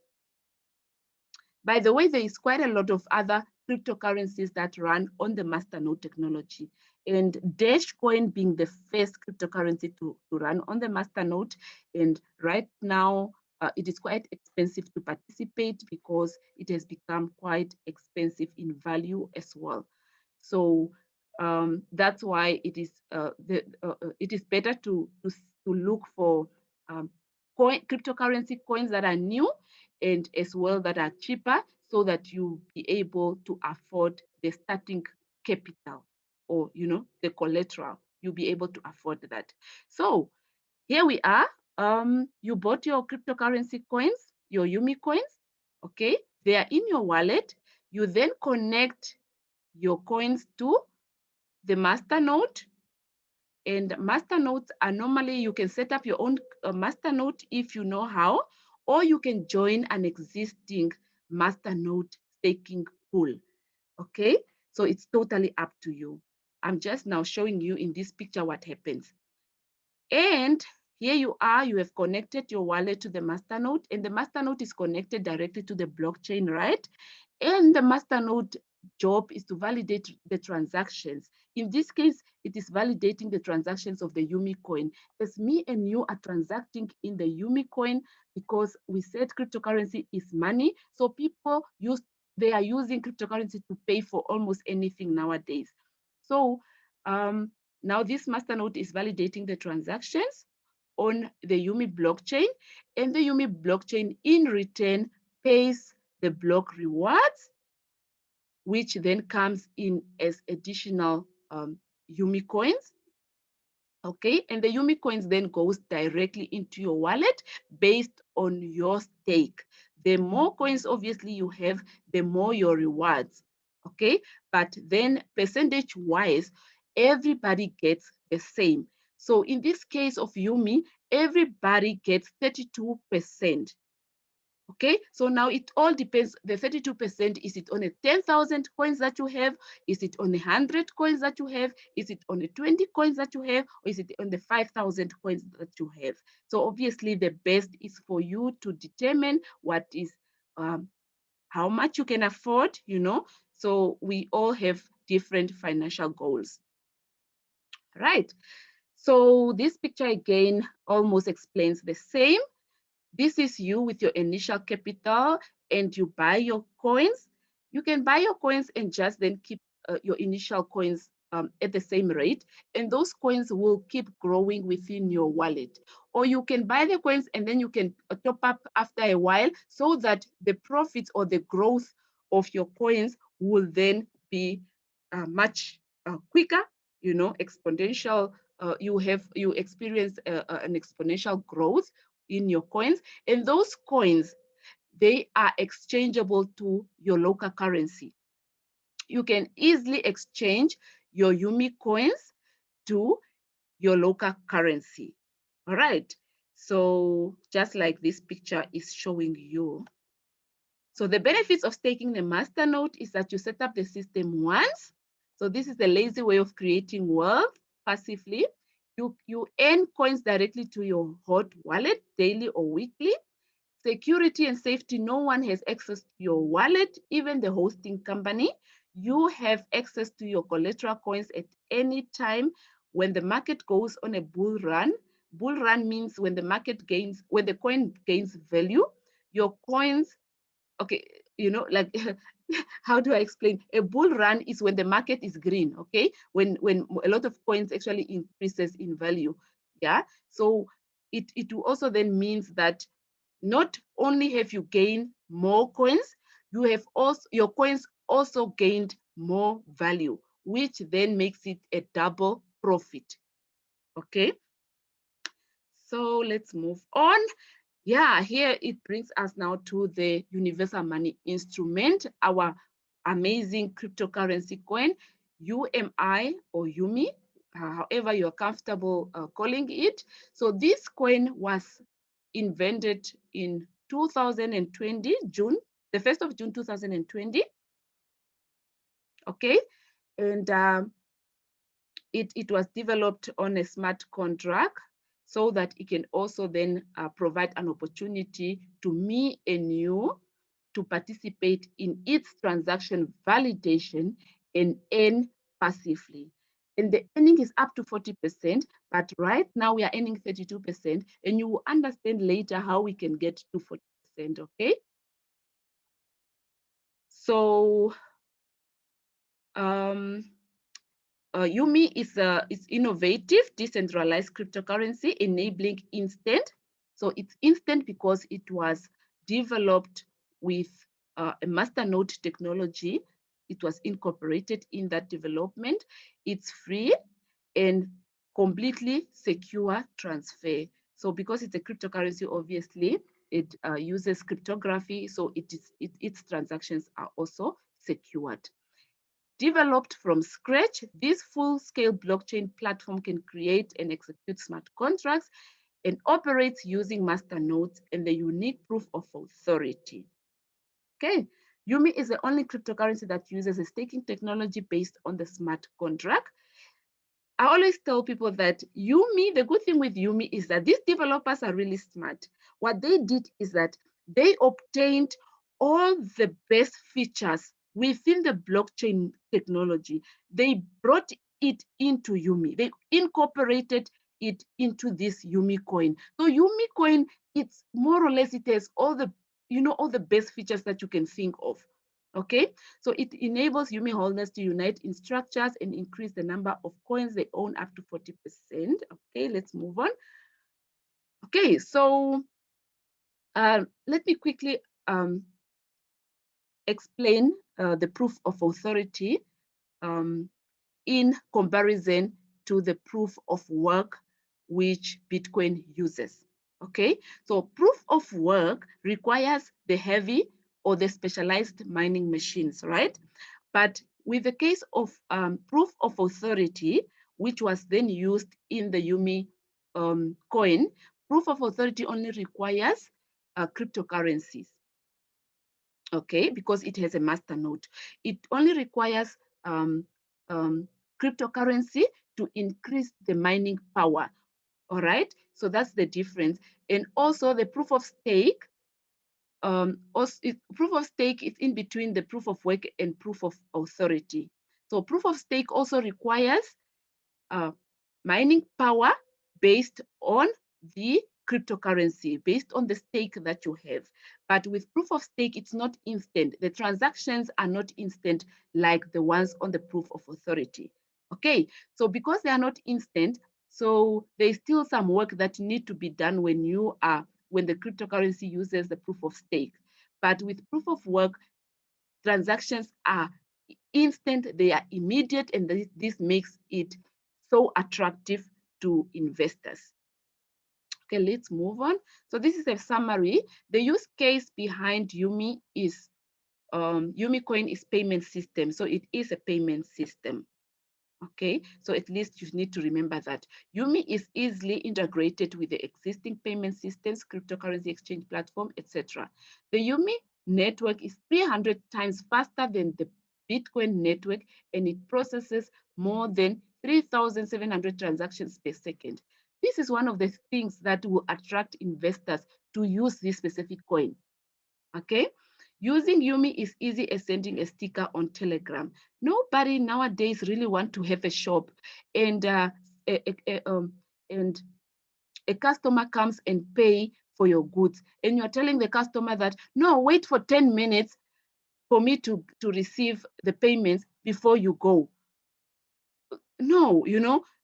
By the way, there is quite a lot of other cryptocurrencies that run on the Masternode technology, and Dash coin being the first cryptocurrency to run on the Masternode. And right now, it is quite expensive to participate because it has become quite expensive in value as well. So that's why it is better to look for cryptocurrency coins that are new and as well that are cheaper, so that you be able to afford the starting capital, or the collateral. You'll be able to afford that. So here we are. You bought your cryptocurrency coins, your Umi coins. Okay, they are in your wallet. You then connect your coins to the Masternode. And Masternodes are normally, you can set up your own Masternode if you know how, or you can join an existing Masternode staking pool. Okay, so it's totally up to you. I'm just now showing you in this picture what happens. And here you are, you have connected your wallet to the Masternode, and the Masternode is connected directly to the blockchain, right? And the Masternode job is to validate the transactions. In this case, it is validating the transactions of the Umi coin. As me and you are transacting in the Umi coin, because we said cryptocurrency is money, so people they are using cryptocurrency to pay for almost anything nowadays. So now this Masternode is validating the transactions on the Umi blockchain, and the Umi blockchain in return pays the block rewards, which then comes in as additional Umi coins. Okay, and the Umi coins then goes directly into your wallet based on your stake. The more coins obviously you have, the more your rewards. Okay, but then percentage wise, everybody gets the same. So in this case of Umi, everybody gets 32%. Okay, so now it all depends. The 32%, is it on a 10,000 coins that you have? Is it on 100 coins that you have? Is it on the 20 coins that you have? Or is it on the 5,000 coins that you have? So obviously the best is for you to determine what is, how much you can afford, you know. So we all have different financial goals, right? So this picture again almost explains the same. This is you with your initial capital and you buy your coins. You can buy your coins and just then keep your initial coins at the same rate, and those coins will keep growing within your wallet. Or you can buy the coins and then you can top up after a while, so that the profits or the growth of your coins will then be much quicker, you know, exponential. You experience an exponential growth in your coins, and those coins, they are exchangeable to your local currency. You can easily exchange your Umi coins to your local currency. All right, so just like this picture is showing you. So the benefits of staking the Masternode is that you set up the system once. So this is the lazy way of creating wealth passively. You earn coins directly to your hot wallet daily or weekly. Security and safety, no one has access to your wallet, even the hosting company. You have access to your collateral coins at any time. When the market goes on a bull run means when the market gains, when the coin gains value, your coins, okay, you know, like how do I explain? A bull run is when the market is green, okay? When a lot of coins actually increases in value, yeah? So it will also then means that not only have you gained more coins, you have also, your coins also gained more value, which then makes it a double profit, okay? So let's move on. Yeah, here it brings us now to the universal money instrument, our amazing cryptocurrency coin, UMI or Umi, however you're comfortable calling it. So this coin was invented in 2020, June, the 1st of June 2020, okay? And it was developed on a smart contract so that it can also then provide an opportunity to me and you to participate in its transaction validation and earn passively. And the earning is up to 40%, but right now we are earning 32%, and you will understand later how we can get to 40%, okay? So Umi is innovative, decentralized cryptocurrency enabling instant. So it's instant because it was developed with a Masternode technology. It was incorporated in that development. It's free and completely secure transfer. So because it's a cryptocurrency, obviously, it uses cryptography, so its transactions are also secured. Developed from scratch, this full-scale blockchain platform can create and execute smart contracts and operates using masternodes and the unique proof of authority. Okay, Umi is the only cryptocurrency that uses a staking technology based on the smart contract. I always tell people that Umi, the good thing with Umi is that these developers are really smart. What they did is that they obtained all the best features within the blockchain technology. They brought it into Umi. They incorporated it into this Umi coin. So Umi coin, it's more or less, it has all the, you know, all the best features that you can think of. Okay, so it enables Umi holders to unite in structures and increase the number of coins they own up to 40%. Okay, let's move on. Okay, so let me quickly explain the proof of authority in comparison to the proof of work which Bitcoin uses. Okay, so proof of work requires the heavy or the specialized mining machines, right? But with the case of proof of authority, which was then used in the Umi coin, proof of authority only requires cryptocurrencies, okay, because it has a masternode. It only requires cryptocurrency to increase the mining power, all right? So that's the difference. And also the proof of stake, proof of stake is in between the proof of work and proof of authority. So proof of stake also requires mining power based on the cryptocurrency, based on the stake that you have. But with proof of stake, it's not instant. The transactions are not instant like the ones on the proof of authority. Okay, so because they are not instant, so there's still some work that need to be done when the cryptocurrency uses the proof of stake. But with proof of work, transactions are instant, they are immediate, and this makes it so attractive to investors. Okay, let's move on. So this is a summary. The use case behind Umi is Umi coin is payment system. So it is a payment system. Okay, so at least you need to remember that. Umi is easily integrated with the existing payment systems, cryptocurrency exchange platform, etc. The Umi network is 300 times faster than the Bitcoin network, and it processes more than 3,700 transactions per second. This is one of the things that will attract investors to use this specific coin. Okay, using Umi is easy as sending a sticker on Telegram. Nobody nowadays really want to have a shop and a customer comes and pay for your goods, and you're telling the customer that, no, wait for 10 minutes for me to receive the payments before you go. No,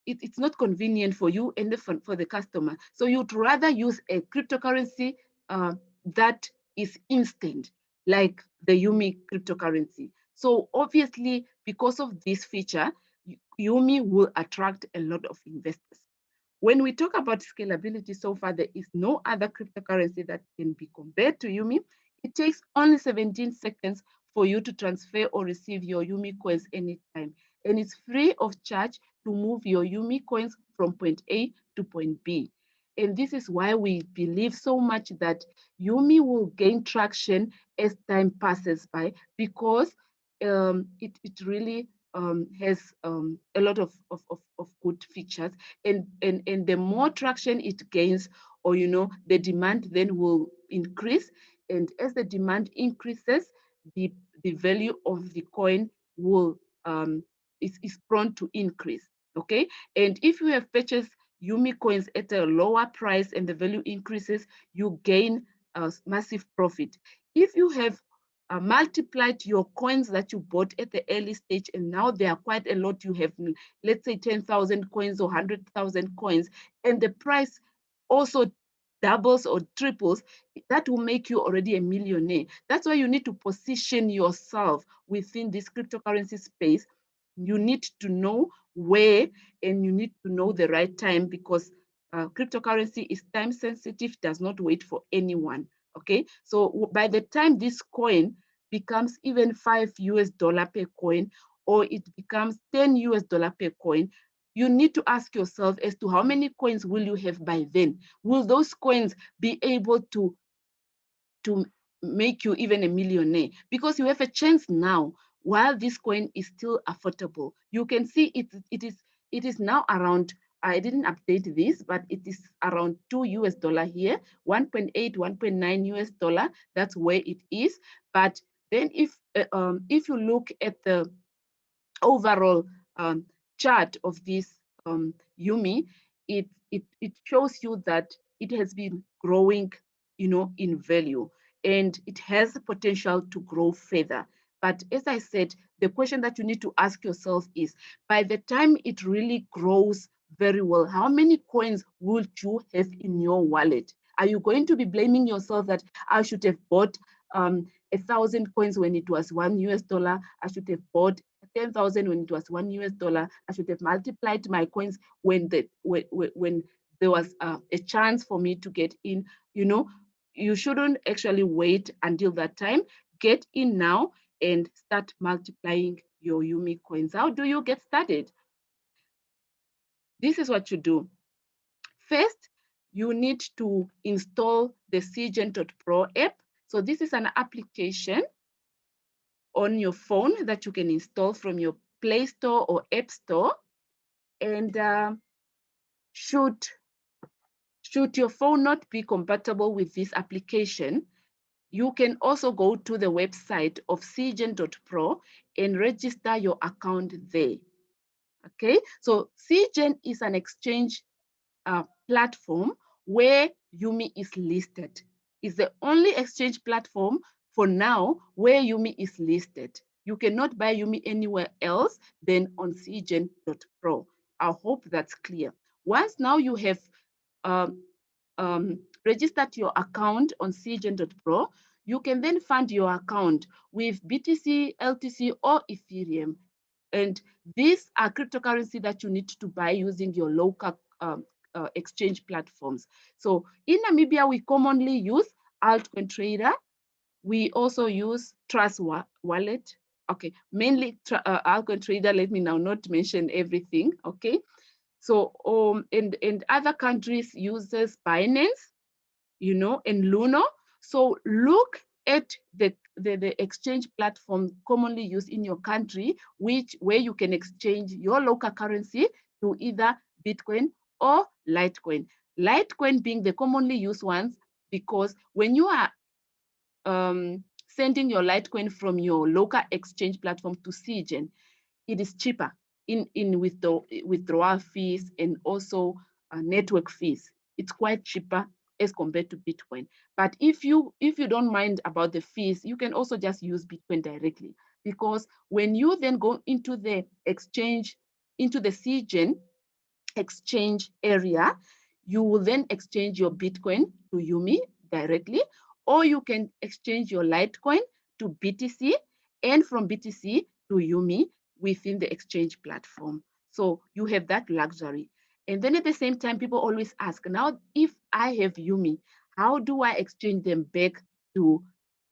it's not convenient for you and for the customer. So you'd rather use a cryptocurrency that is instant, like the Umi cryptocurrency. So obviously, because of this feature, Umi will attract a lot of investors. When we talk about scalability, so far, there is no other cryptocurrency that can be compared to Umi. It takes only 17 seconds for you to transfer or receive your Umi coins anytime. And it's free of charge to move your Umi coins from point A to point B. And this is why we believe so much that Umi will gain traction as time passes by, because it really has a lot of good features, and the more traction it gains, or the demand then will increase, and as the demand increases, the value of the coin will is prone to increase. Okay, and if you have purchased Umi coins at a lower price and the value increases, you gain a massive profit. If you have multiplied your coins that you bought at the early stage, and now there are quite a lot, you have, let's say 10,000 coins or 100,000 coins, and the price also doubles or triples, that will make you already a millionaire. That's why you need to position yourself within this cryptocurrency space. You need to know where, and you need to know the right time, because cryptocurrency is time sensitive, does not wait for anyone. Okay, so by the time this coin becomes even $5 per coin, or it becomes $10 per coin, you need to ask yourself as to how many coins will you have by then. Will those coins be able to make you even a millionaire? Because you have a chance now, while this coin is still affordable. You can see it is now around, I didn't update this, but it is around $2 here, 1.8, 1.9 US dollar. That's where it is. But then if you look at the overall chart of this Umi, it shows you that it has been growing, in value, and it has the potential to grow further. But as I said, the question that you need to ask yourself is, by the time it really grows very well, how many coins would you have in your wallet? Are you going to be blaming yourself that I should have bought 1,000 coins when it was $1. I should have bought 10,000 when it was $1. I should have multiplied my coins when there was a chance for me to get in. You know, you shouldn't actually wait until that time. Get in now and start multiplying your Umi coins. How do you get started? This is what you do. First, you need to install the Cgen.pro app. So this is an application on your phone that you can install from your Play Store or App Store. And should your phone not be compatible with this application, you can also go to the website of Cgen.pro and register your account there. Okay, so Cgen is an exchange platform where Umi is listed. It's the only exchange platform for now where Umi is listed. You cannot buy Umi anywhere else than on Cgen.pro. I hope that's clear. Once now you have registered your account on Cgen.pro, you can then fund your account with BTC, LTC, or Ethereum. And these are cryptocurrency that you need to buy using your local exchange platforms. So in Namibia, we commonly use Altcoin Trader. We also use Trust Wallet. Okay, mainly Altcoin Trader. Let me now not mention everything. Okay, so and other countries uses Binance, you know, and Luno. So look at the exchange platform commonly used in your country, where you can exchange your local currency to either Bitcoin or Litecoin. Litecoin being the commonly used ones, because when you are sending your Litecoin from your local exchange platform to Cgen, it is cheaper in withdrawal fees and also network fees. It's quite cheaper as compared to Bitcoin. But if you don't mind about the fees, you can also just use Bitcoin directly, because when you then go into the exchange, into the Cgen exchange area, you will then exchange your Bitcoin to Umi directly, or you can exchange your Litecoin to BTC, and from BTC to Umi within the exchange platform. So you have that luxury. And then at the same time, people always ask, now, if I have Umi, how do I exchange them back to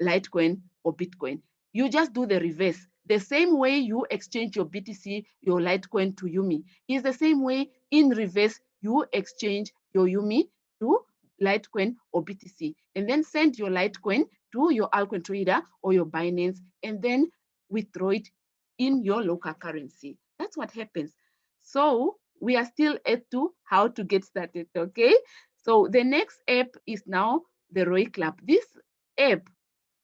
Litecoin or Bitcoin? You just do the reverse. The same way you exchange your BTC, your Litecoin to Umi, is the same way in reverse you exchange your Umi to Litecoin or BTC, and then send your Litecoin to your Altcoin Trader or your Binance, and then withdraw it in your local currency. That's what happens. So we are still at how to get started, okay? So the next app is now the Roy Club. This app,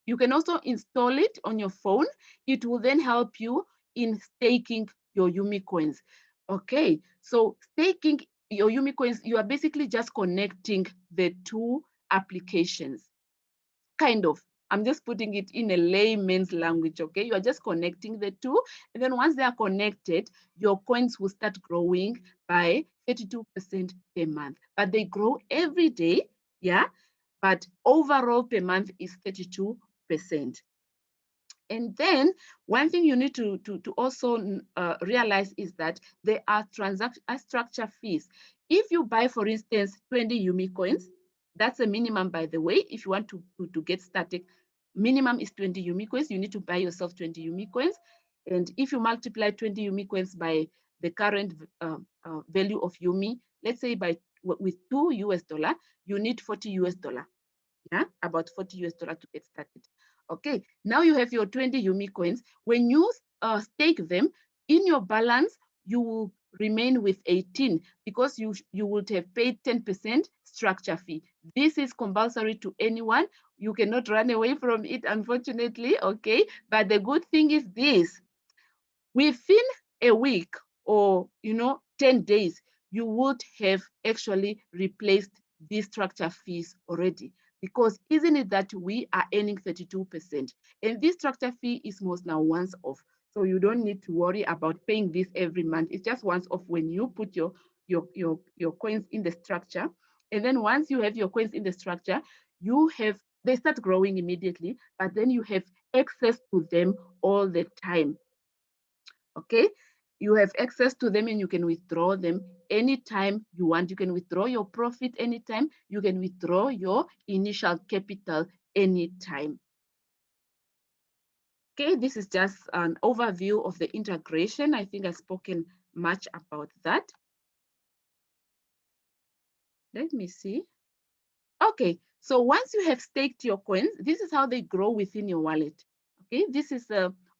you can also install it on your phone. It will then help you in staking your Umi coins. Okay, so staking your Umi coins, you are basically just connecting the two applications. Kind of. I'm just putting it in a layman's language, okay? You are just connecting the two. And then once they are connected, your coins will start growing by 32% per month. But they grow every day, yeah? But overall per month is 32%. And then one thing you need to also realize is that there are structure fees. If you buy, for instance, 20 Umi coins, that's a minimum, by the way. If you want to get started, minimum is 20 Umi coins. You need to buy yourself 20 Umi coins. And if you multiply 20 Umi coins by the current value of Umi, let's say with $2, you need $40, yeah, about $40 to get started. Okay, now you have your 20 Umi coins. When you stake them in your balance, you will remain with 18, because you would have paid 10% structure fee. This is compulsory to anyone. You cannot run away from it, unfortunately, okay? But the good thing is this: within a week or 10 days, you would have actually replaced these structure fees already. Because isn't it that we are earning 32%? And this structure fee is most now once off. So you don't need to worry about paying this every month. It's just once off when you put your coins in the structure. And then once you have your coins in the structure, you have they start growing immediately, but then you have access to them all the time. Okay, you have access to them and you can withdraw them anytime you want. You can withdraw your profit anytime. You can withdraw your initial capital anytime. Okay, this is just an overview of the integration. I think I've spoken much about that. Let me see. Okay, so once you have staked your coins, this is how they grow within your wallet. Okay, this is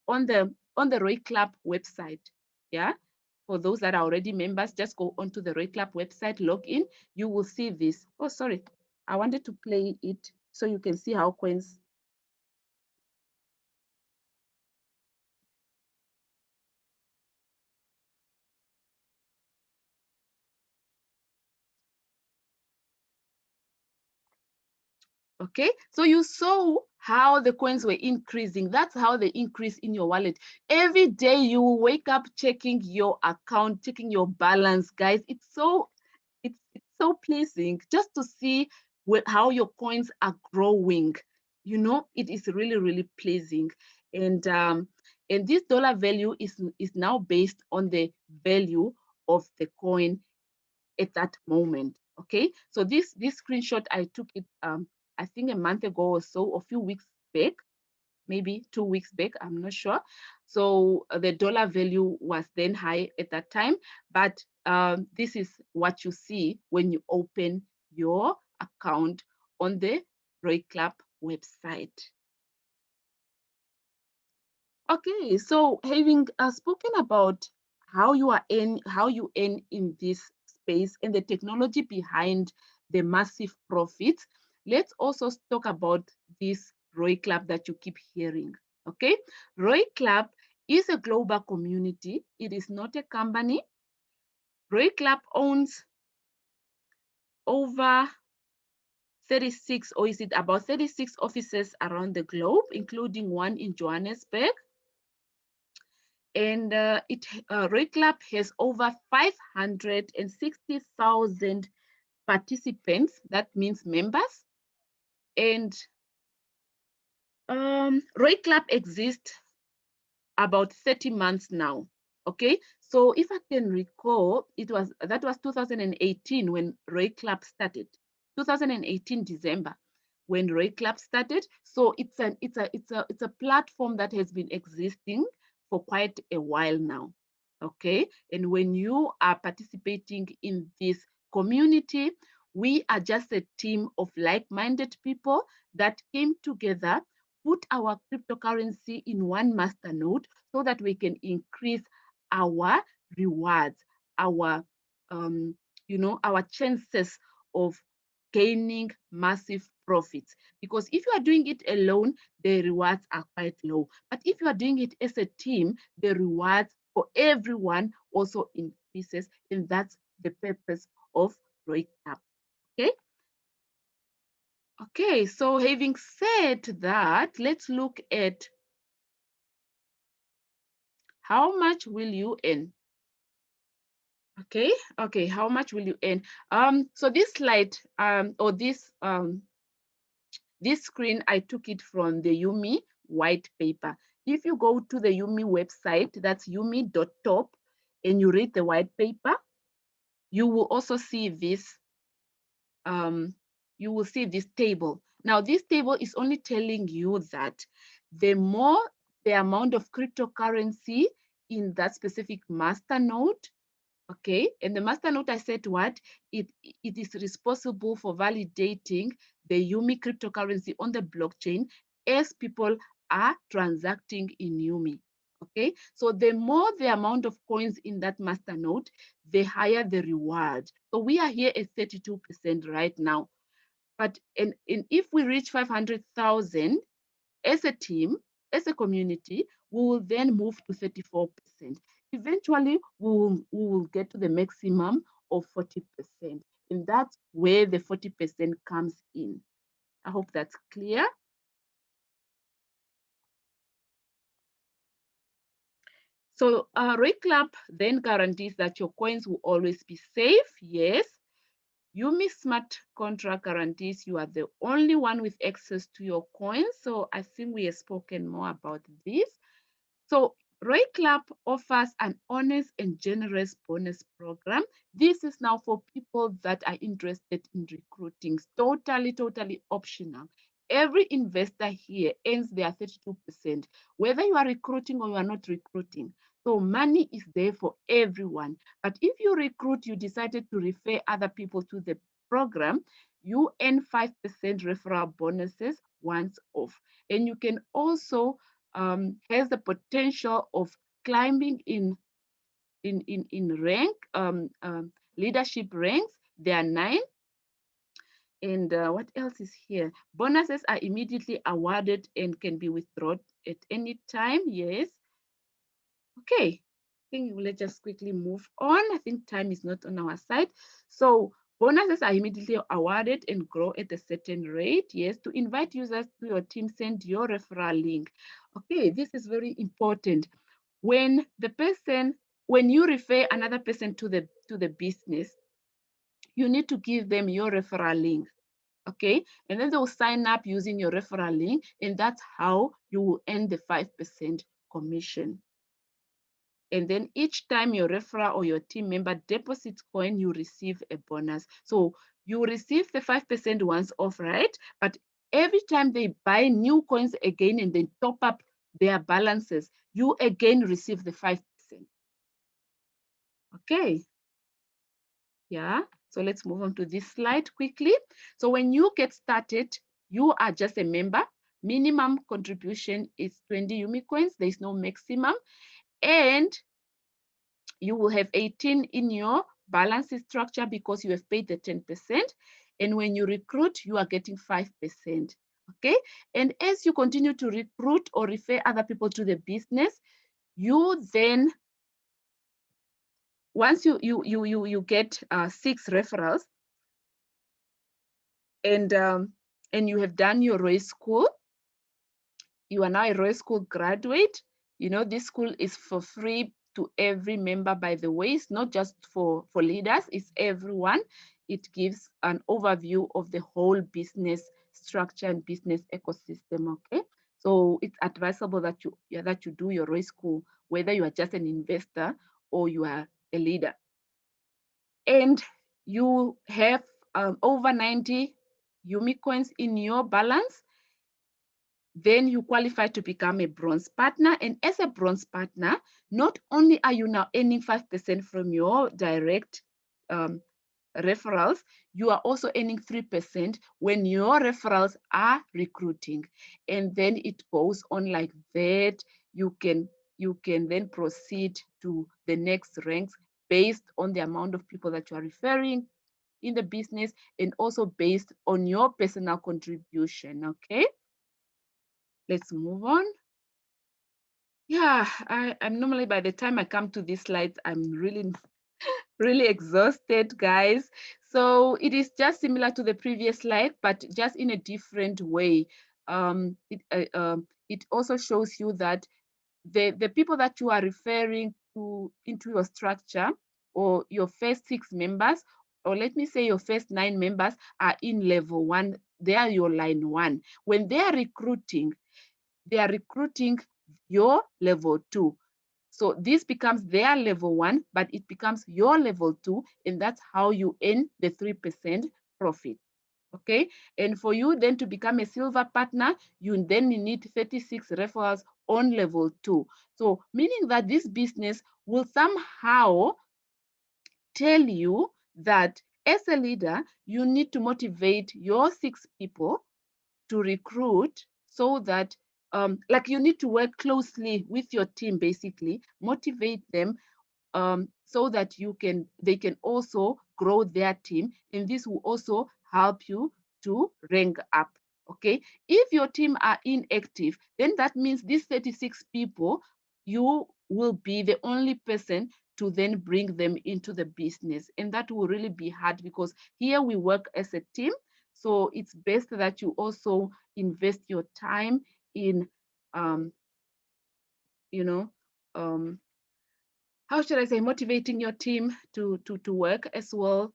on the Roy Club website. Yeah, for those that are already members, just go onto the Roy Club website, log in. You will see this. Oh, sorry, I wanted to play it so you can see how coins. Okay, so you saw how the coins were increasing. That's how they increase in your wallet. Every day you will wake up checking your account, checking your balance, guys. It's so pleasing just to see how your coins are growing. You know, it is really, really pleasing. And this dollar value is now based on the value of the coin at that moment. Okay, so this screenshot, I took it I think a month ago or so, a few weeks back, maybe 2 weeks back, I'm not sure. So the dollar value was then high at that time, but this is what you see when you open your account on the Roy Club website. Okay, so having spoken about how you earn in this space and the technology behind the massive profits, let's also talk about this Roy Club that you keep hearing. Okay, Roy Club is a global community. It is not a company. Roy Club owns over 36, or is it about 36 offices around the globe, including one in Johannesburg. And Roy Club has over 560,000 participants. That means members. And Roy Club exists about 30 months now. Okay, so if I can recall, that was 2018 when Roy Club started. 2018 December when Roy Club started. So it's a platform that has been existing for quite a while now. Okay, and when you are participating in this community, we are just a team of like-minded people that came together, put our cryptocurrency in one masternode so that we can increase our rewards, our our chances of gaining massive profits. Because if you are doing it alone, the rewards are quite low. But if you are doing it as a team, the rewards for everyone also increases, and that's the purpose of Roy Club. Okay. Okay, so having said that, let's look at how much will you earn. Okay, how much will you earn? So this slide or this screen, I took it from the Umi white paper. If you go to the Umi website, that's umi.top, and you read the white paper, you will also see this table. Now, this table is only telling you that the more the amount of cryptocurrency in that specific masternode, okay, and the masternode, I said what? It is responsible for validating the Umi cryptocurrency on the blockchain as people are transacting in Umi. Okay, so the more the amount of coins in that masternode, the higher the reward. So we are here at 32% right now. But if we reach 500,000 as a team, as a community, we will then move to 34%. Eventually, we will get to the maximum of 40%. And that's where the 40% comes in. I hope that's clear. So Roy Club then guarantees that your coins will always be safe. Yes. Umi Smart Contract guarantees you are the only one with access to your coins. So I think we have spoken more about this. So Roy Club offers an honest and generous bonus program. This is now for people that are interested in recruiting. It's totally optional. Every investor here earns their 32%, whether you are recruiting or you are not recruiting. So money is there for everyone. But if you recruit, you decided to refer other people to the program, you earn 5% referral bonuses once off. And you can also has the potential of climbing in rank, leadership ranks. There are 9. And what else is here? Bonuses are immediately awarded and can be withdrawn at any time. Yes. Okay. I think let's just quickly move on. I think time is not on our side. So bonuses are immediately awarded and grow at a certain rate. Yes, to invite users to your team, send your referral link. Okay, this is very important. When you refer another person to the business, you need to give them your referral link. Okay, and then they'll sign up using your referral link, and that's how you will earn the 5% commission. And then each time your referral or your team member deposits coin, you receive a bonus. So you receive the 5% once off, right? But every time they buy new coins again and then top up their balances, you again receive the 5%. Okay. Yeah. So let's move on to this slide quickly. So when you get started, you are just a member. Minimum contribution is 20 Umi coins. There is no maximum. And you will have 18 in your balance structure because you have paid the 10%. And when you recruit, you are getting 5%. Okay. And as you continue to recruit or refer other people to the business, you then, once you get 6 referrals, and you have done your Roy School, you are now a Roy School graduate. You know, this school is for free to every member, by the way. It's not just for leaders, it's everyone. It gives an overview of the whole business structure and business ecosystem, okay? So it's advisable that you do your Roy School, whether you are just an investor or you are a leader. And you have over 90 Umi coins in your balance, then you qualify to become a bronze partner. And as a bronze partner, not only are you now earning 5% from your direct referrals, you are also earning 3% when your referrals are recruiting. And then it goes on like that. You can then proceed to the next ranks based on the amount of people that you are referring in the business, and also based on your personal contribution. Okay, let's move on. Yeah, I'm normally, by the time I come to these slides, I'm really exhausted, guys. So it is just similar to the previous slide, but just in a different way. It also shows you that the people that you are referring to into your structure, or your first 6 members, or let me say your first 9 members, are in level 1. They are your line 1. When they are recruiting your level 2. So this becomes their level 1, but it becomes your level 2, and that's how you earn the 3% profit. Okay, and for you then to become a silver partner, you then need 36 referrals on level 2. So meaning that this business will somehow tell you that as a leader, you need to motivate your 6 people to recruit, so that like you need to work closely with your team, basically motivate them, so that they can also grow their team, and this will also help you to rank up. Okay, if your team are inactive, then that means these 36 people, you will be the only person to then bring them into the business, and that will really be hard, because here we work as a team. So it's best that you also invest your time in you know how should I say, motivating your team to work as well,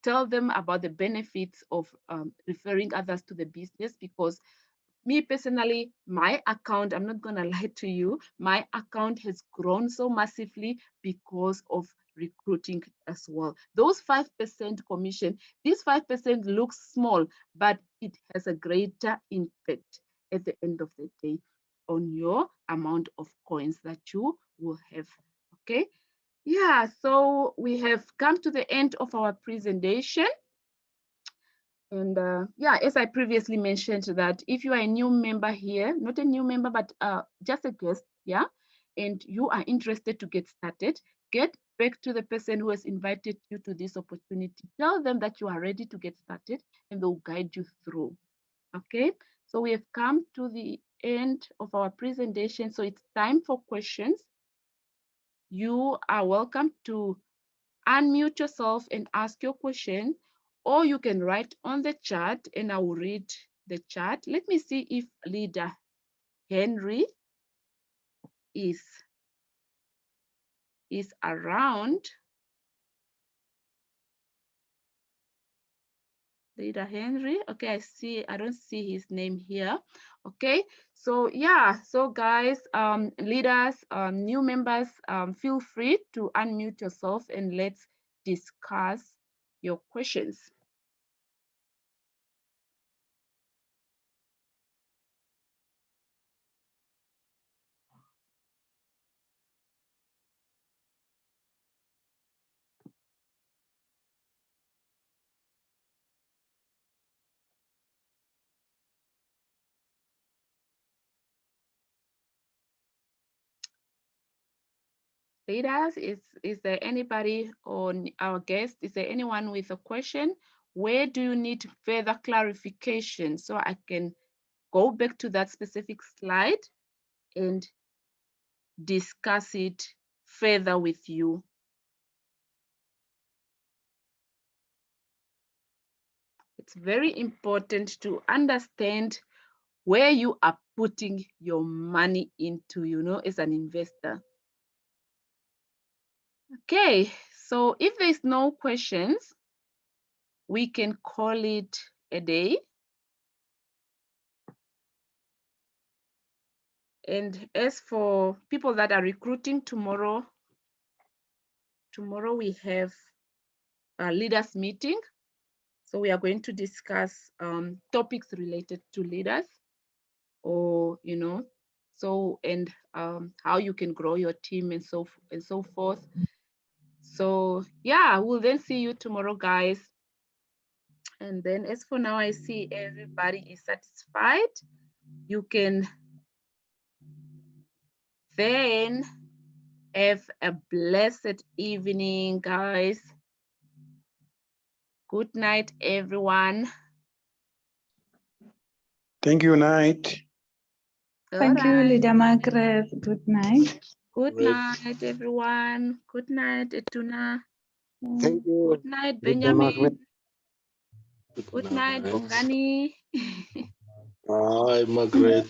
tell them about the benefits of referring others to the business, because me personally, my account, I'm not gonna lie to you, my account has grown so massively because of recruiting as well. Those 5% commission, this 5% looks small, but it has a greater impact at the end of the day on your amount of coins that you will have, okay? Yeah, so we have come to the end of our presentation. And yeah, as I previously mentioned, that if you are a new member here, not a new member, but just a guest, yeah, and you are interested to get started, get back to the person who has invited you to this opportunity. Tell them that you are ready to get started and they'll guide you through, okay? So we have come to the end of our presentation. So it's time for questions. You are welcome to unmute yourself and ask your question, or you can write on the chat and I will read the chat. Let me see if Leader Henry is around. Leader Henry, okay, I don't see his name here. Okay, so yeah, so guys, leaders, new members, feel free to unmute yourself and let's discuss your questions. Leaders, is there anybody on our guest? Is there anyone with a question? Where do you need further clarification so I can go back to that specific slide and discuss it further with you? It's very important to understand where you are putting your money into, you know, as an investor. Okay, so if there's no questions, we can call it a day. And as for people that are recruiting tomorrow we have a leaders meeting. So we are going to discuss topics related to leaders, or you know, so and how you can grow your team and so forth. So yeah, we'll then see you tomorrow, guys. And then as for now, I see everybody is satisfied. You can then have a blessed evening, guys. Good night, everyone. Thank you, night. Thank you, Leader Margaret. Good night. Good night, everyone. Good night, Etuna. Thank you. Good night, Benjamin. Good night, night. Bongani. Bye, Margaret.